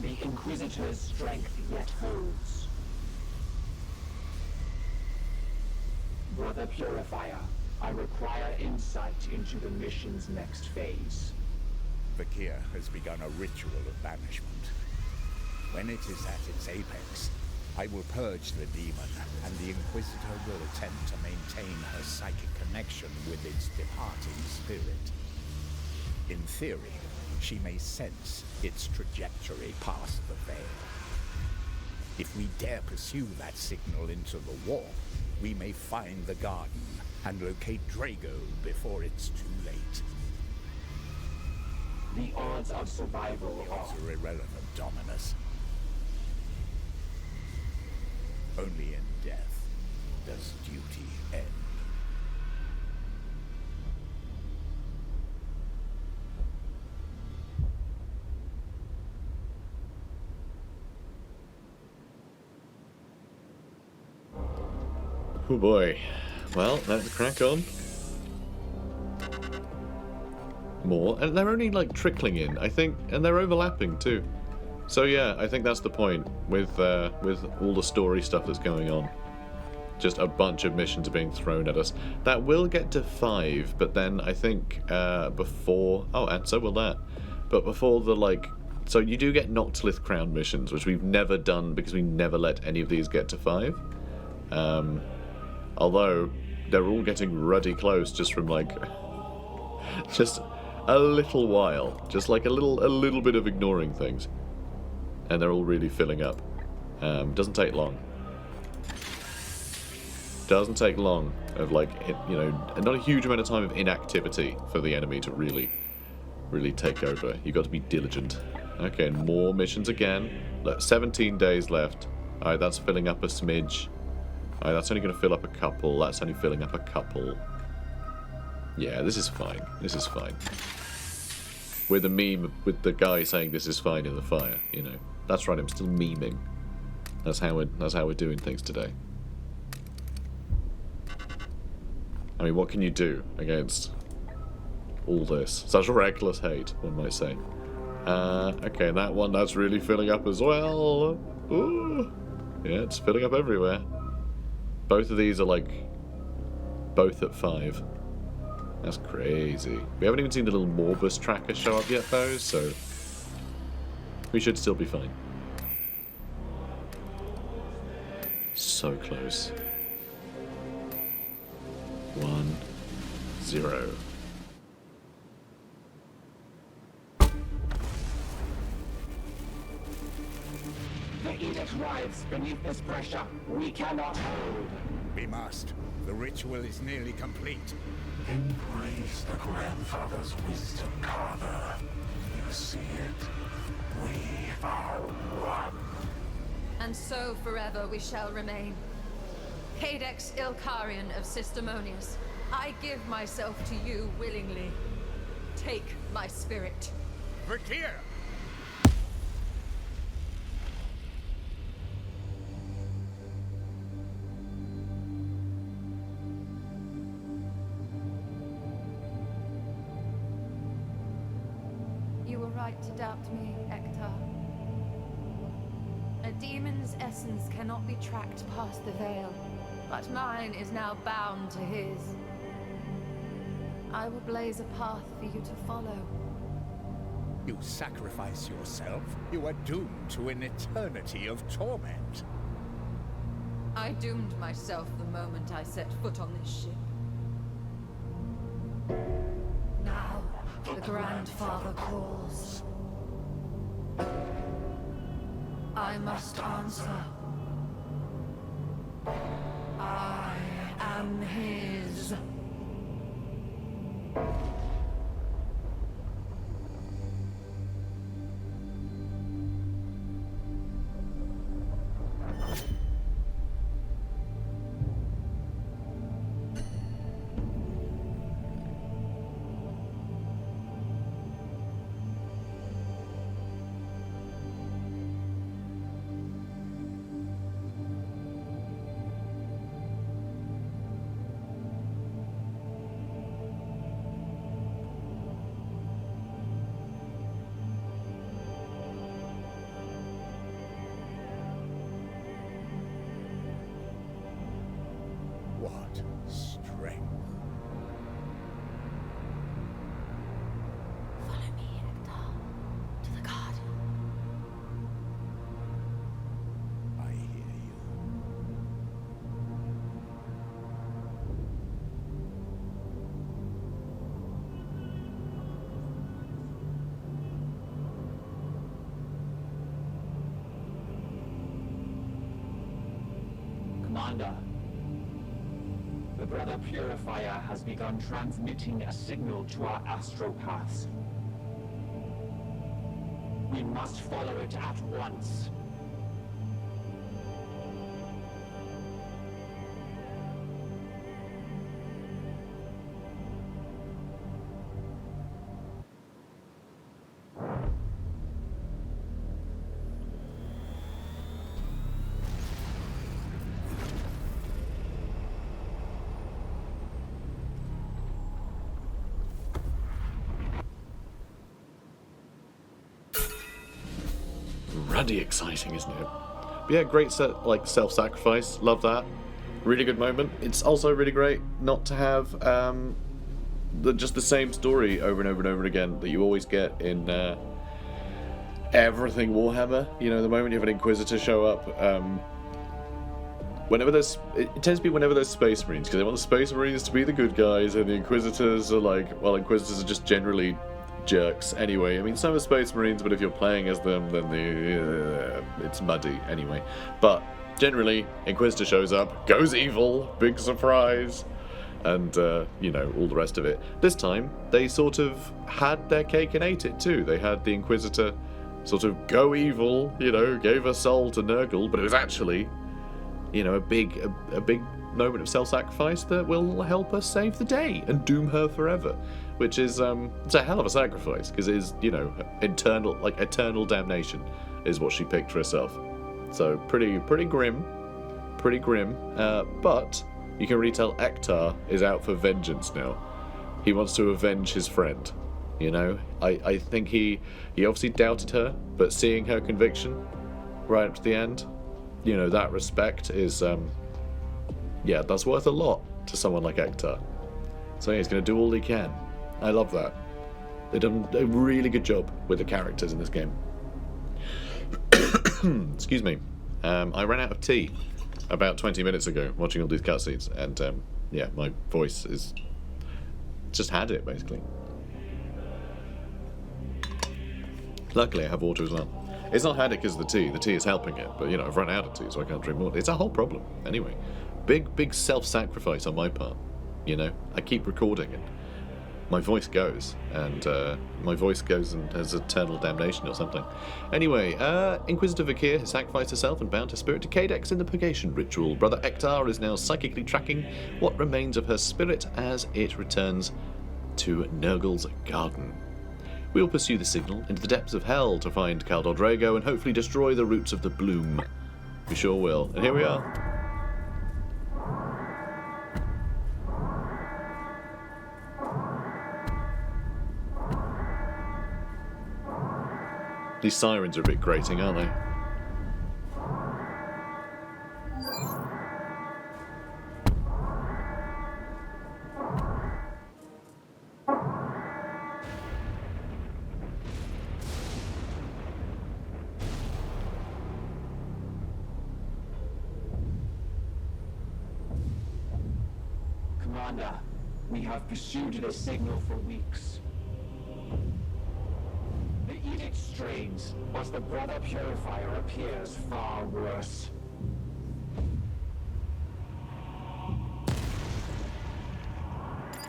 The Inquisitor's strength yet holds. Brother Purifier, I require insight into the mission's next phase. Vakir has begun a ritual of banishment. When it is at its apex, I will purge the demon, and the Inquisitor will attempt to maintain her psychic connection with its departing spirit. In theory, she may sense its trajectory past the veil. If we dare pursue that signal into the warp, we may find the garden and locate Draigo before it's too late. The odds of survival are irrelevant, Dominus. Only in death does duty end. Oh boy. Well, let's crack on. More. And they're only like trickling in, I think, and they're overlapping too. So yeah, I think that's the point with all the story stuff that's going on. Just a bunch of missions are being thrown at us. That will get to 5, but then I think before... Oh, and so will that. But before the, like... So you do get Noctilith Crown missions, which we've never done because we never let any of these get to 5. Although, they're all getting ruddy close just from, like... just a little while. Just like a little bit of ignoring things. And they're all really filling up. Doesn't take long. Doesn't take long of, like, you know, not a huge amount of time of inactivity for the enemy to really take over. You've got to be diligent. Okay, more missions again. Look, 17 days left. Alright, that's filling up a smidge. Alright, that's only going to fill up a couple. That's only filling up a couple. Yeah, this is fine. This is fine. with a meme with the guy saying this is fine in the fire, you know. That's right, I'm still memeing. That's how we're doing things today. I mean, what can you do against all this? Such reckless hate, one might say. Okay, that one, that's really filling up as well. Ooh. Yeah, it's filling up everywhere. Both of these are like, both at 5. That's crazy. We haven't even seen the little Morbus tracker show up yet though, so we should still be fine. So close. 1, 0. The edict writhes beneath this pressure. We cannot hold. We must. The ritual is nearly complete. Embrace the grandfather's wisdom, Kaldor. You see it? We are one. And so forever we shall remain. Cadex Ilkarian of Sistemonius, I give myself to you willingly. Take my spirit. Vakir! You were right to doubt me, Ektar. A demon's essence cannot be tracked past the veil, but mine is now bound to his. I will blaze a path for you to follow. You sacrifice yourself, you are doomed to an eternity of torment. I doomed myself the moment I set foot on this ship. Now, the Grandfather calls. I must answer. I am his. What strength. Follow me, Ektar, to the garden. I hear you. Commander, the Brother Purifier has begun transmitting a signal to our astropaths. We must follow it at once. Bloody exciting, isn't it? But yeah, great set, like self-sacrifice. Love that. Really good moment. It's also really great not to have just the same story over and over and over again that you always get in everything Warhammer. You know, the moment you have an Inquisitor show up, whenever there's, it tends to be whenever there's Space Marines, because they want the Space Marines to be the good guys, and the Inquisitors are like, well, Inquisitors are just generally jerks anyway. I mean, some are Space Marines, but if you're playing as them, then it's muddy anyway. But generally, Inquisitor shows up, goes evil, big surprise, and you know, all the rest of it. This time, they sort of had their cake and ate it too. They had the Inquisitor sort of go evil, you know, gave her soul to Nurgle, but it was actually, you know, a big moment of self-sacrifice that will help us save the day and doom her forever, which is it's a hell of a sacrifice because it is, you know, eternal damnation is what she picked for herself. So pretty grim, but you can really tell Ektar is out for vengeance now. He wants to avenge his friend. You know, I think he obviously doubted her, but seeing her conviction right up to the end, you know, that respect is, yeah, that's worth a lot to someone like Ektar. So yeah, he's going to do all he can. I love that. They've done a really good job with the characters in this game. Excuse me. I ran out of tea about 20 minutes ago watching all these cutscenes, and yeah, my voice is just had it basically. Luckily, I have water as well. It's not had it because of the tea. The tea is helping it, but you know, I've run out of tea, so I can't drink more. It's a whole problem. Anyway, big self-sacrifice on my part. You know, I keep recording it. My voice goes, and has eternal damnation or something. Anyway, Inquisitor Vakir has sacrificed herself and bound her spirit to Kadex in the Purgation ritual. Brother Ektar is now psychically tracking what remains of her spirit as it returns to Nurgle's garden. We will pursue the signal into the depths of hell to find Kaldor Draigo and hopefully destroy the roots of the bloom. We sure will. And here we are. These sirens are a bit grating, aren't they? Commander, we have pursued this signal for weeks. The edict strains, but the Brother Purifier appears far worse.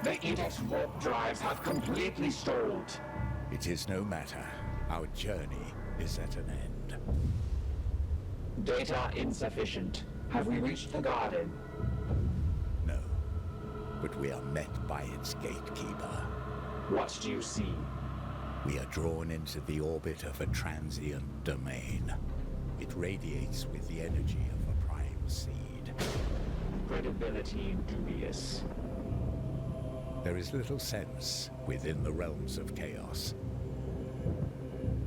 The edict's warp drives have completely stalled. It is no matter. Our journey is at an end. Data insufficient. Have we reached the garden? No. But we are met by its gatekeeper. What do you see? We are drawn into the orbit of a transient domain. It radiates with the energy of a prime seed. Credibility dubious. There is little sense within the realms of chaos.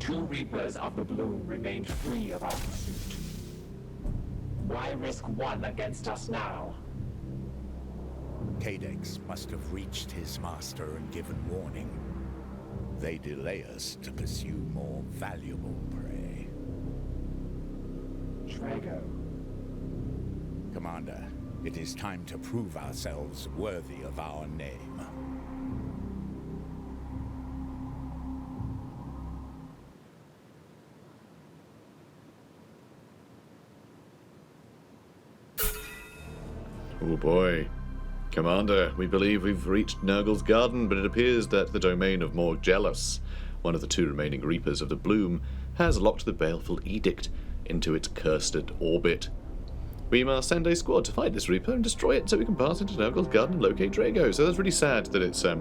2 Reapers of the Bloom remained free of our pursuit. Why risk one against us now? Kadex must have reached his master and given warning. They delay us to pursue more valuable prey. Draigo. Commander, it is time to prove ourselves worthy of our name. Oh boy. Commander, we believe we've reached Nurgle's garden, but it appears that the domain of Morgellus, one of the 2 remaining Reapers of the Bloom, has locked the baleful edict into its cursed orbit. We must send a squad to fight this Reaper and destroy it so we can pass into Nurgle's garden and locate Draigo. So that's really sad that it's that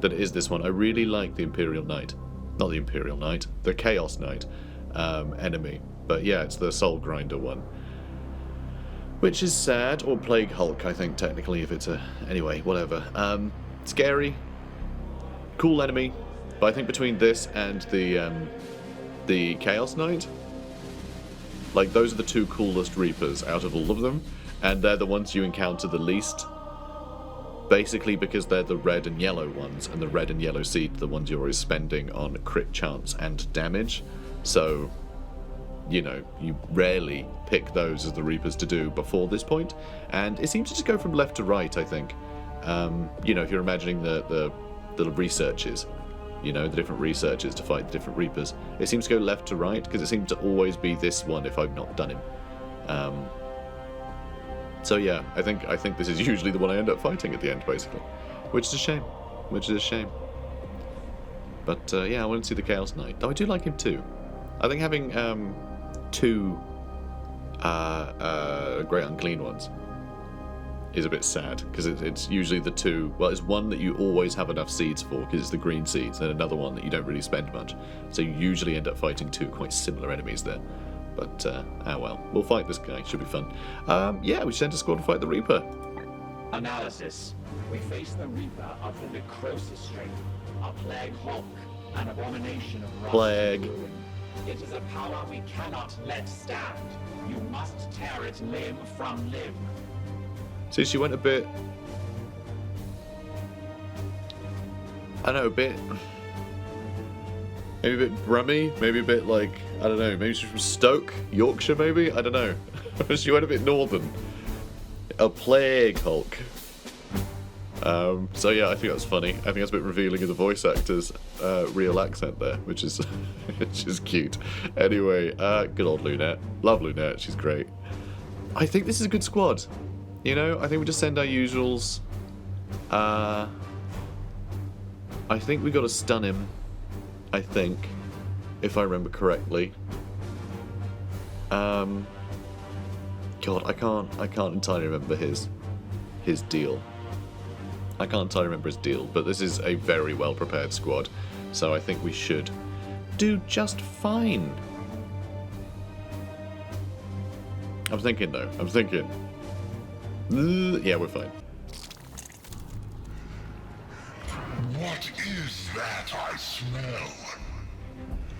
it is this one. I really like the Imperial Knight. Not the Imperial Knight, the Chaos Knight enemy. But yeah, it's the Soul Grinder one. Which is sad, or Plague Hulk, I think, technically, if it's a... Anyway, whatever. Scary. Cool enemy. But I think between this and the Chaos Knight, like, those are the 2 coolest Reapers out of all of them. And they're the ones you encounter the least. Basically because they're the red and yellow ones, and the red and yellow seed are the ones you're always spending on crit chance and damage. So... you know, you rarely pick those as the Reapers to do before this point, and it seems to just go from left to right, I think. You know, if you're imagining the researches, you know, the different researches to fight the different Reapers, it seems to go left to right, because it seems to always be this one if I've not done him. So yeah, I think this is usually the one I end up fighting at the end, basically. Which is a shame. But yeah, I want to see the Chaos Knight. Though I do like him too. I think having 2 Great Unclean ones is a bit sad, because it's usually the two. Well, it's one that you always have enough seeds for, because it's the green seeds, and another one that you don't really spend much. So you usually end up fighting two quite similar enemies there. But, ah well. We'll fight this guy, should be fun. Yeah, we sent a squad to fight the Reaper. Analysis. We face the Reaper of the Necrosis strain, a plague hulk, an abomination of rot Plague. and ruin. It is a power we cannot let stand. You must tear it limb from limb. See, she went a bit... I don't know, a bit... Maybe a bit Brummy, maybe a bit like, I don't know, maybe she's from Stoke, Yorkshire maybe? I don't know. She went a bit northern. A plague Hulk. So yeah, I think that's funny. I think that's a bit revealing of the voice actor's real accent there, which is which is cute. Anyway, good old Lunette. Love Lunette, she's great. I think this is a good squad. You know, I think we just send our usuals. I think we got to stun him. I think, if I remember correctly. God, I can't entirely remember his deal. I can't entirely remember his deal, but this is a very well prepared squad, so I think we should do just fine. I'm thinking though. Yeah, we're fine. What is that I smell?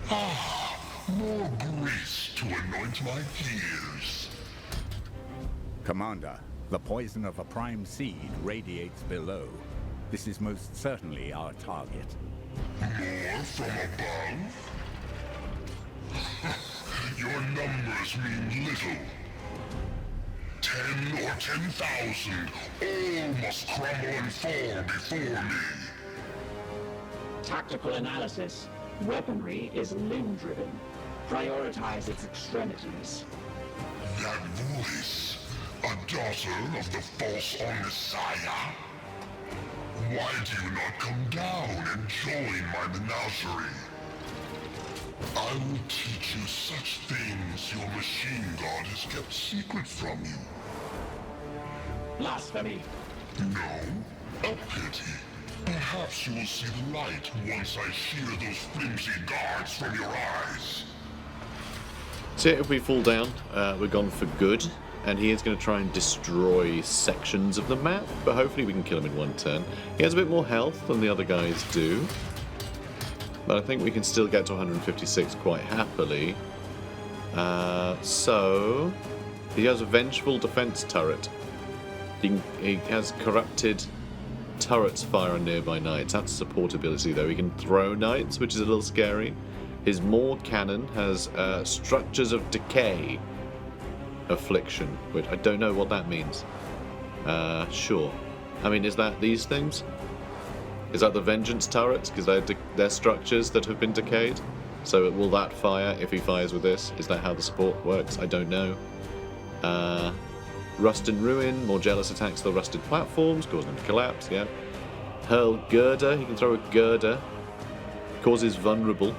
Ah, more grease to anoint my gears. Commander, the poison of a prime seed radiates below. This is most certainly our target. More from above? Your numbers mean little. 10 or 10,000, all must crumble and fall before me. Tactical analysis. Weaponry is limb-driven. Prioritize its extremities. That voice, a daughter of the false Messiah? Why do you not come down and join my menagerie? I will teach you such things your machine god has kept secret from you. Blasphemy. No? A pity. Perhaps you will see the light once I shear those flimsy guards from your eyes. So if we fall down, we're gone for good, and he is going to try and destroy sections of the map, but hopefully we can kill him in one turn. He has a bit more health than the other guys do, but I think we can still get to 156 quite happily. So he has a vengeful defense turret. He has corrupted turrets fire on nearby knights. That's support ability though. He can throw knights, which is a little scary. His Maw cannon has structures of decay affliction, which I don't know what that means. Sure. I mean, is that these things? Is that the vengeance turrets? Because they're structures that have been decayed. So will that fire if he fires with this? Is that how the support works? I don't know. Rust and Ruin. Morgellus attacks the rusted platforms, causing them to collapse, yeah. Hurl Girder. He can throw a Girder. Causes vulnerable.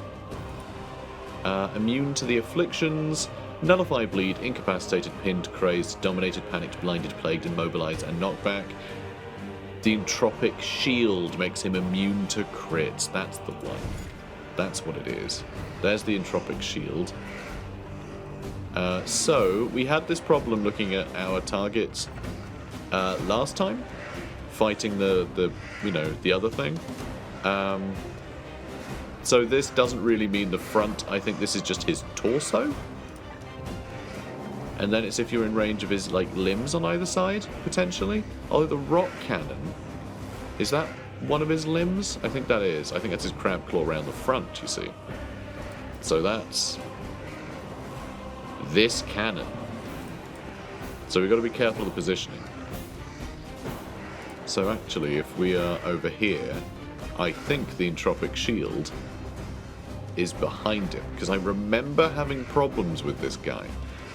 Immune to the afflictions. Nullify, bleed, incapacitated, pinned, crazed, dominated, panicked, blinded, plagued, immobilized, and knockback. The entropic shield makes him immune to crits. That's the one. That's what it is. There's the entropic shield. So we had this problem looking at our targets last time, fighting the other thing. So this doesn't really mean the front. I think this is just his torso. And then it's if you're in range of his limbs on either side, potentially. Although the rock cannon, is that one of his limbs? I think that is. I think that's his crab claw around the front, you see. So that's this cannon. So we've got to be careful of the positioning. So actually, if we are over here, I think the entropic shield is behind him, because I remember having problems with this guy.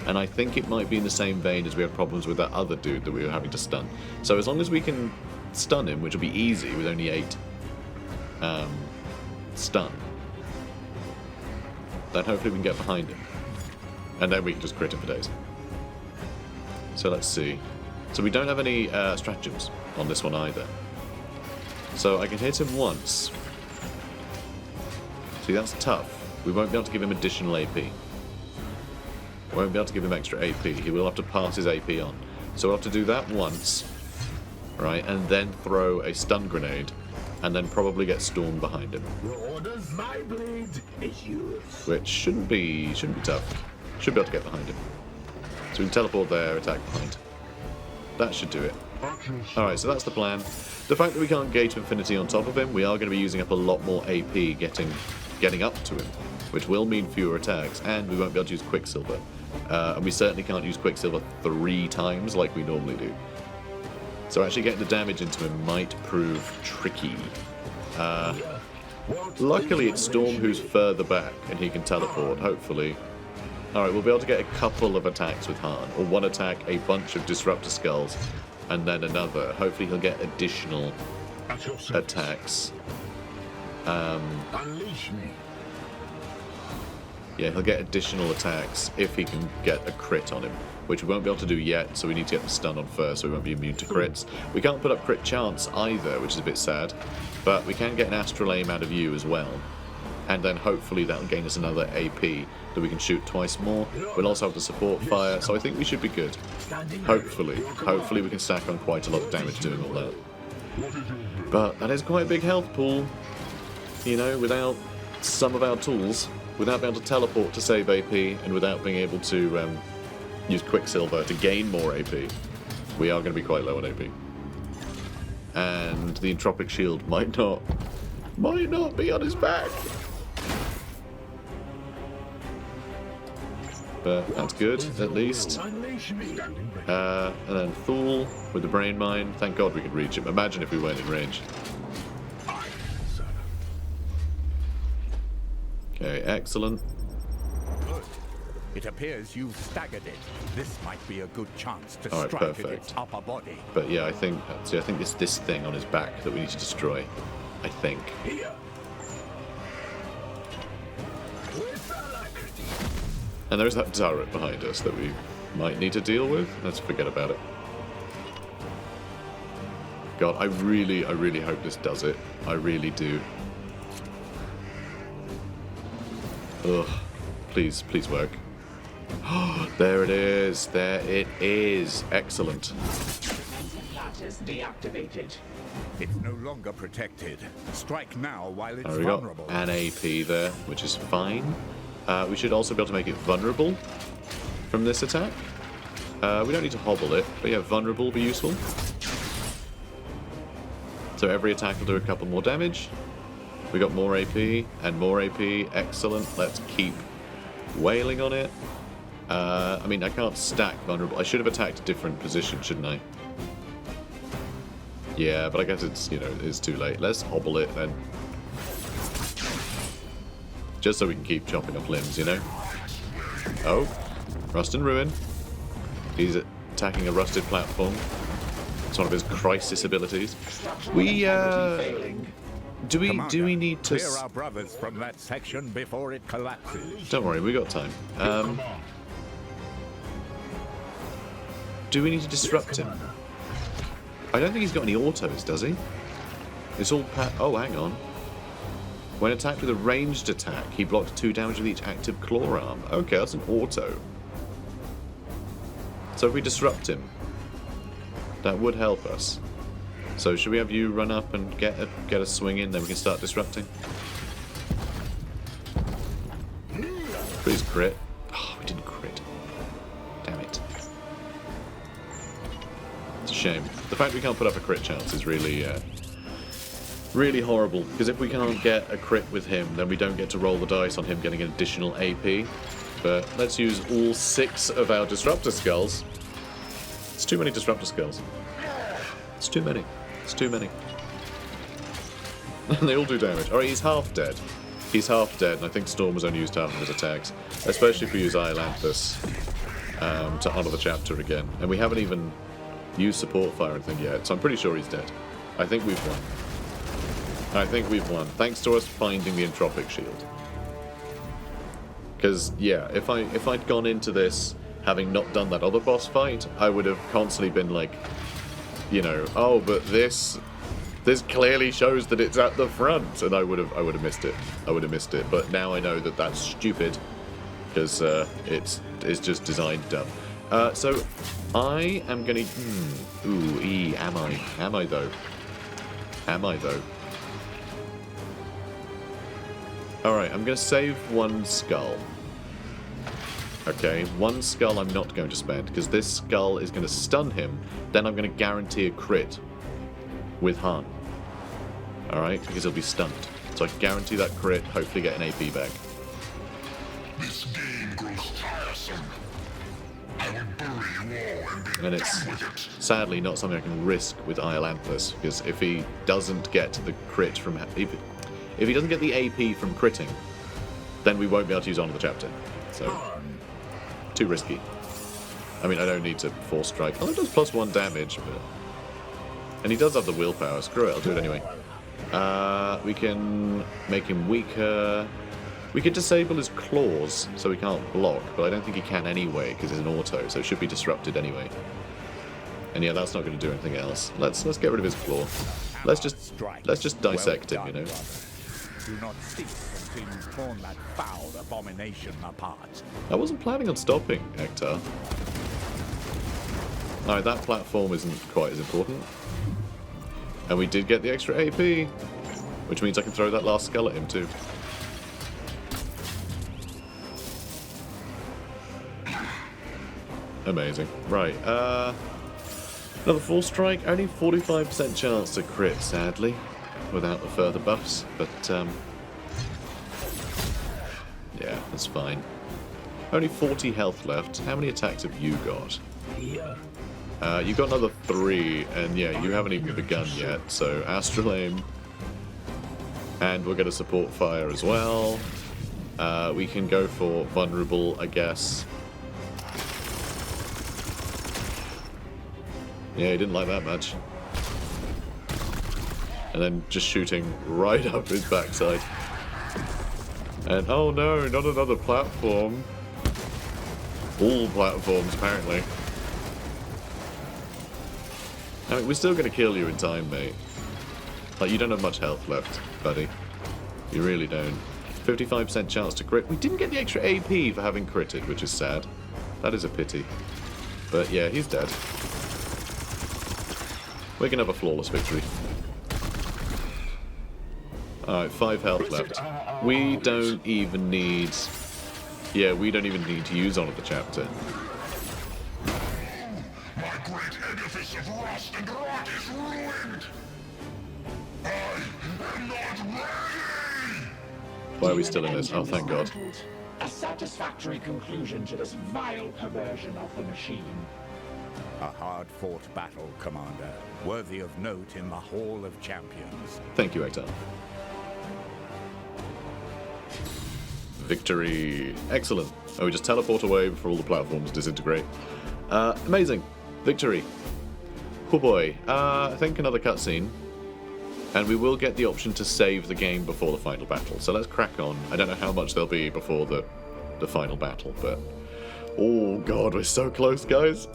And I think it might be in the same vein as we had problems with that other dude that we were having to stun. So as long as we can stun him, which will be easy with only 8 stun, then hopefully we can get behind him. And then we can just crit him for days. So let's see. So we don't have any stratagems on this one either. So I can hit him once. See, that's tough. We won't be able to give him additional AP. We won't be able to give him extra AP. He will have to pass his AP on. So we'll have to do that once, right, and then throw a stun grenade, and then probably get Storm behind him. Your orders, my blade is yours. Which shouldn't be tough. Should be able to get behind him. So we can teleport there, attack behind. That should do it. Alright, so that's the plan. The fact that we can't gate Infinity on top of him, we are going to be using up a lot more AP getting up to him, which will mean fewer attacks, and we won't be able to use Quicksilver. And we certainly can't use Quicksilver 3 times like we normally do. So actually getting the damage into him might prove tricky. Luckily it's Storm who's further back and he can teleport, hopefully. Alright, we'll be able to get a couple of attacks with Han, or one attack, a bunch of Disruptor Skulls, and then another. Hopefully he'll get additional attacks. Unleash me. Yeah, he'll get additional attacks if he can get a crit on him, which we won't be able to do yet, so we need to get the stun on first so we won't be immune to crits. We can't put up crit chance either, which is a bit sad, but we can get an astral aim out of you as well. And then hopefully that'll gain us another AP that we can shoot twice more. We'll also have the support fire, so I think we should be good. Hopefully. Hopefully we can stack on quite a lot of damage doing all that. But that is quite a big health pool. You know, without some of our tools, without being able to teleport to save AP, and without being able to use Quicksilver to gain more AP, we are going to be quite low on AP. And the Entropic Shield might not be on his back. But that's good, at least. And then Thule with the Brain Mine. Thank God we could reach him. Imagine if we weren't in range. Okay, excellent. Good. It appears you've staggered it. This might be a good chance to All right, strike at perfect. its upper body. But yeah, I think it's this thing on his back that we need to destroy. I think. And there is that turret behind us that we might need to deal with. Let's forget about it. God, I really hope this does it. I really do. Ugh. Please work. There it is. There it is. Excellent. Deactivated. It's no longer protected. Strike now while it's There we go. vulnerable. An AP there, which is fine. We should also be able to make it vulnerable from this attack. We don't need to hobble it, but yeah, vulnerable will be useful. So every attack will do a couple more damage. We got more AP and more AP. Excellent. Let's keep wailing on it. I mean, I can't stack vulnerable. I should have attacked a different position, shouldn't I? Yeah, but I guess it's, you know, it's too late. Let's hobble it then. Just so we can keep chopping off limbs, you know? Oh, Rust and Ruin. He's attacking a rusted platform. It's one of his crisis abilities. We, do we need to... Clear our brothers from that section before it collapses. Don't worry, we got time. Do we need to disrupt him? I don't think he's got any autos, does he? It's all oh, hang on. When attacked with a ranged attack, he blocks 2 damage with each active claw arm. Okay, that's an auto. So if we disrupt him, that would help us. So should we have you run up and get a swing in, then we can start disrupting? Please crit. Oh, we didn't crit. Damn it. It's a shame. The fact we can't put up a crit chance is really, really horrible. Because if we can't get a crit with him, then we don't get to roll the dice on him getting an additional AP. But let's use all 6 of our Disruptor Skulls. It's too many Disruptor Skulls. It's too many. It's too many. And they all do damage. Alright, he's half dead. He's half dead, and I think Storm has only used half of his attacks. Especially if we use Iolanthus to honor the chapter again. And we haven't even used support fire or anything yet, so I'm pretty sure he's dead. I think we've won. I think we've won, thanks to us finding the Entropic Shield. Because, yeah, if I'd gone into this having not done that other boss fight, I would have constantly been like, you know, oh, but this clearly shows that it's at the front, and I would have missed it. I would have missed it. But now I know that that's stupid, because it's just designed dumb. So I am gonna. Am I? Am I though? Am I though? All right, I'm gonna save one skull. Okay, one skull I'm not going to spend, because this skull is going to stun him. Then I'm going to guarantee a crit with Han. Alright, because he'll be stunned. So I can guarantee that crit, hopefully get an AP back. This game grows tiresome. I will bury you all and be And it's done with it. sadly not something I can risk with Iolanthus, because if he doesn't get the crit from... If he doesn't get the AP from critting, then we won't be able to use Honor the Chapter. So, too risky. I mean, I don't need to Force Strike. Oh, it does +1 damage, but... And he does have the willpower. Screw it, I'll do it anyway. We can make him weaker. We could disable his claws, so he can't block, but I don't think he can anyway, because it's an auto, so it should be disrupted anyway. And yeah, that's not going to do anything else. Let's get rid of his claw. Let's just dissect him, you know. Do not cease until you torn that foul abomination apart. I wasn't planning on stopping, Hector. Alright, that platform isn't quite as important. And we did get the extra AP, which means I can throw that last skull at him too. Amazing. Right, another full strike, only 45% chance to crit, sadly, without the further buffs, but yeah, that's fine. Only 40 health left. How many attacks have you got? You got another 3, and yeah, you haven't even begun yet, so Astral Aim. And we're going to support fire as well. We can go for vulnerable, I guess. Yeah, he didn't like that much. And then just shooting right up his backside. And oh no, not another platform. All platforms, apparently. I mean, we're still going to kill you in time, mate. Like, you don't have much health left, buddy. You really don't. 55% chance to crit. We didn't get the extra AP for having critted, which is sad. That is a pity. But yeah, he's dead. We can have a flawless victory. Alright, 5 health left. We don't even need... Yeah, we don't even need to use Honor the Chapter. My great edifice of rust and rot is ruined! I am not ready! Why are we still in this? Oh, thank God. A satisfactory conclusion to this vile perversion of the machine. A hard-fought battle, Commander, worthy of note in the Hall of Champions. Thank you, Hector. Victory. Excellent. Oh, we just teleport away before all the platforms disintegrate. Amazing. Victory. Oh boy. I think another cutscene. And we will get the option to save the game before the final battle. So let's crack on. I don't know how much there'll be before the final battle, but... Oh god, we're so close, guys.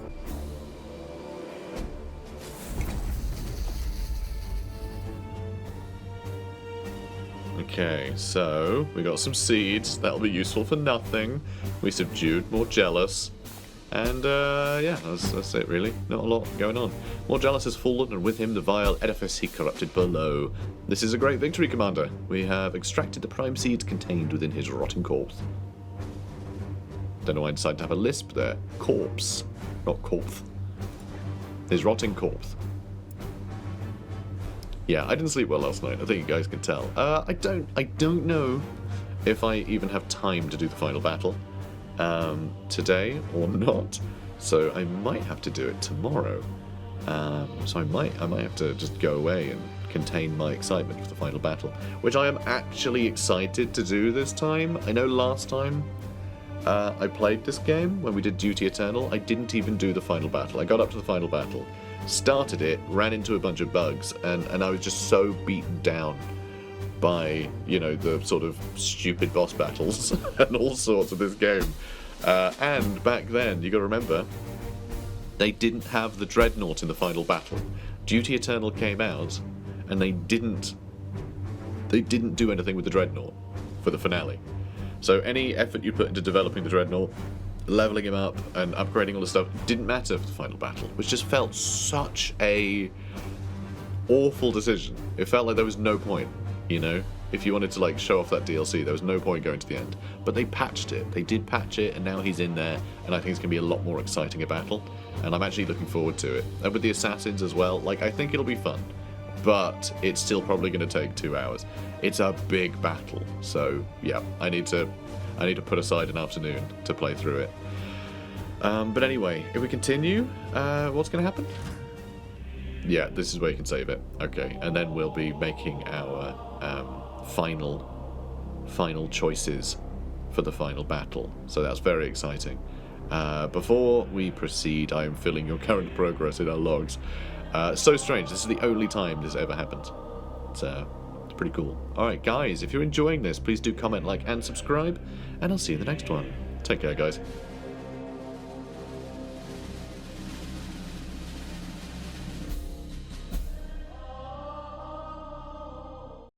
Okay, so we got some seeds. That'll be useful for nothing. We subdued Morgellus. And, yeah, that's it, really. Not a lot going on. Morgellus has fallen, and with him the vile edifice he corrupted below. This is a great victory, Commander. We have extracted the prime seeds contained within his rotting corpse. Don't know why I decided to have a lisp there. Corpse, not corpse. His rotting corpse. Yeah, I didn't sleep well last night. I think you guys can tell. I don't know if I even have time to do the final battle today or not. So I might have to do it tomorrow. So I might have to just go away and contain my excitement for the final battle, which I am actually excited to do this time. I know last time I played this game when we did Duty Eternal, I didn't even do the final battle. I got up to the final battle, started it, ran into a bunch of bugs, and I was just so beaten down by, you know, the sort of stupid boss battles and all sorts of this game. And back then, you got to remember, they didn't have the Dreadnought in the final battle. Duty Eternal came out, and they didn't do anything with the Dreadnought for the finale. So any effort you put into developing the Dreadnought, leveling him up and upgrading all the stuff, didn't matter for the final battle, which just felt such a awful decision. It felt like there was no point, you know? If you wanted to like show off that DLC, there was no point going to the end. But they patched it. They did patch it, and now he's in there, and I think it's going to be a lot more exciting a battle. And I'm actually looking forward to it. And with the assassins as well, like, I think it'll be fun. But it's still probably going to take 2 hours. It's a big battle, so yeah, I need to put aside an afternoon to play through it. But anyway, if we continue, what's going to happen? Yeah, this is where you can save it. Okay, and then we'll be making our final choices for the final battle. So that's very exciting. Before we proceed, I am filling your current progress in our logs. So strange. This is the only time this ever happened. It's pretty cool. Alright, guys, if you're enjoying this, please do comment, like, and subscribe, and I'll see you in the next one. Take care, guys.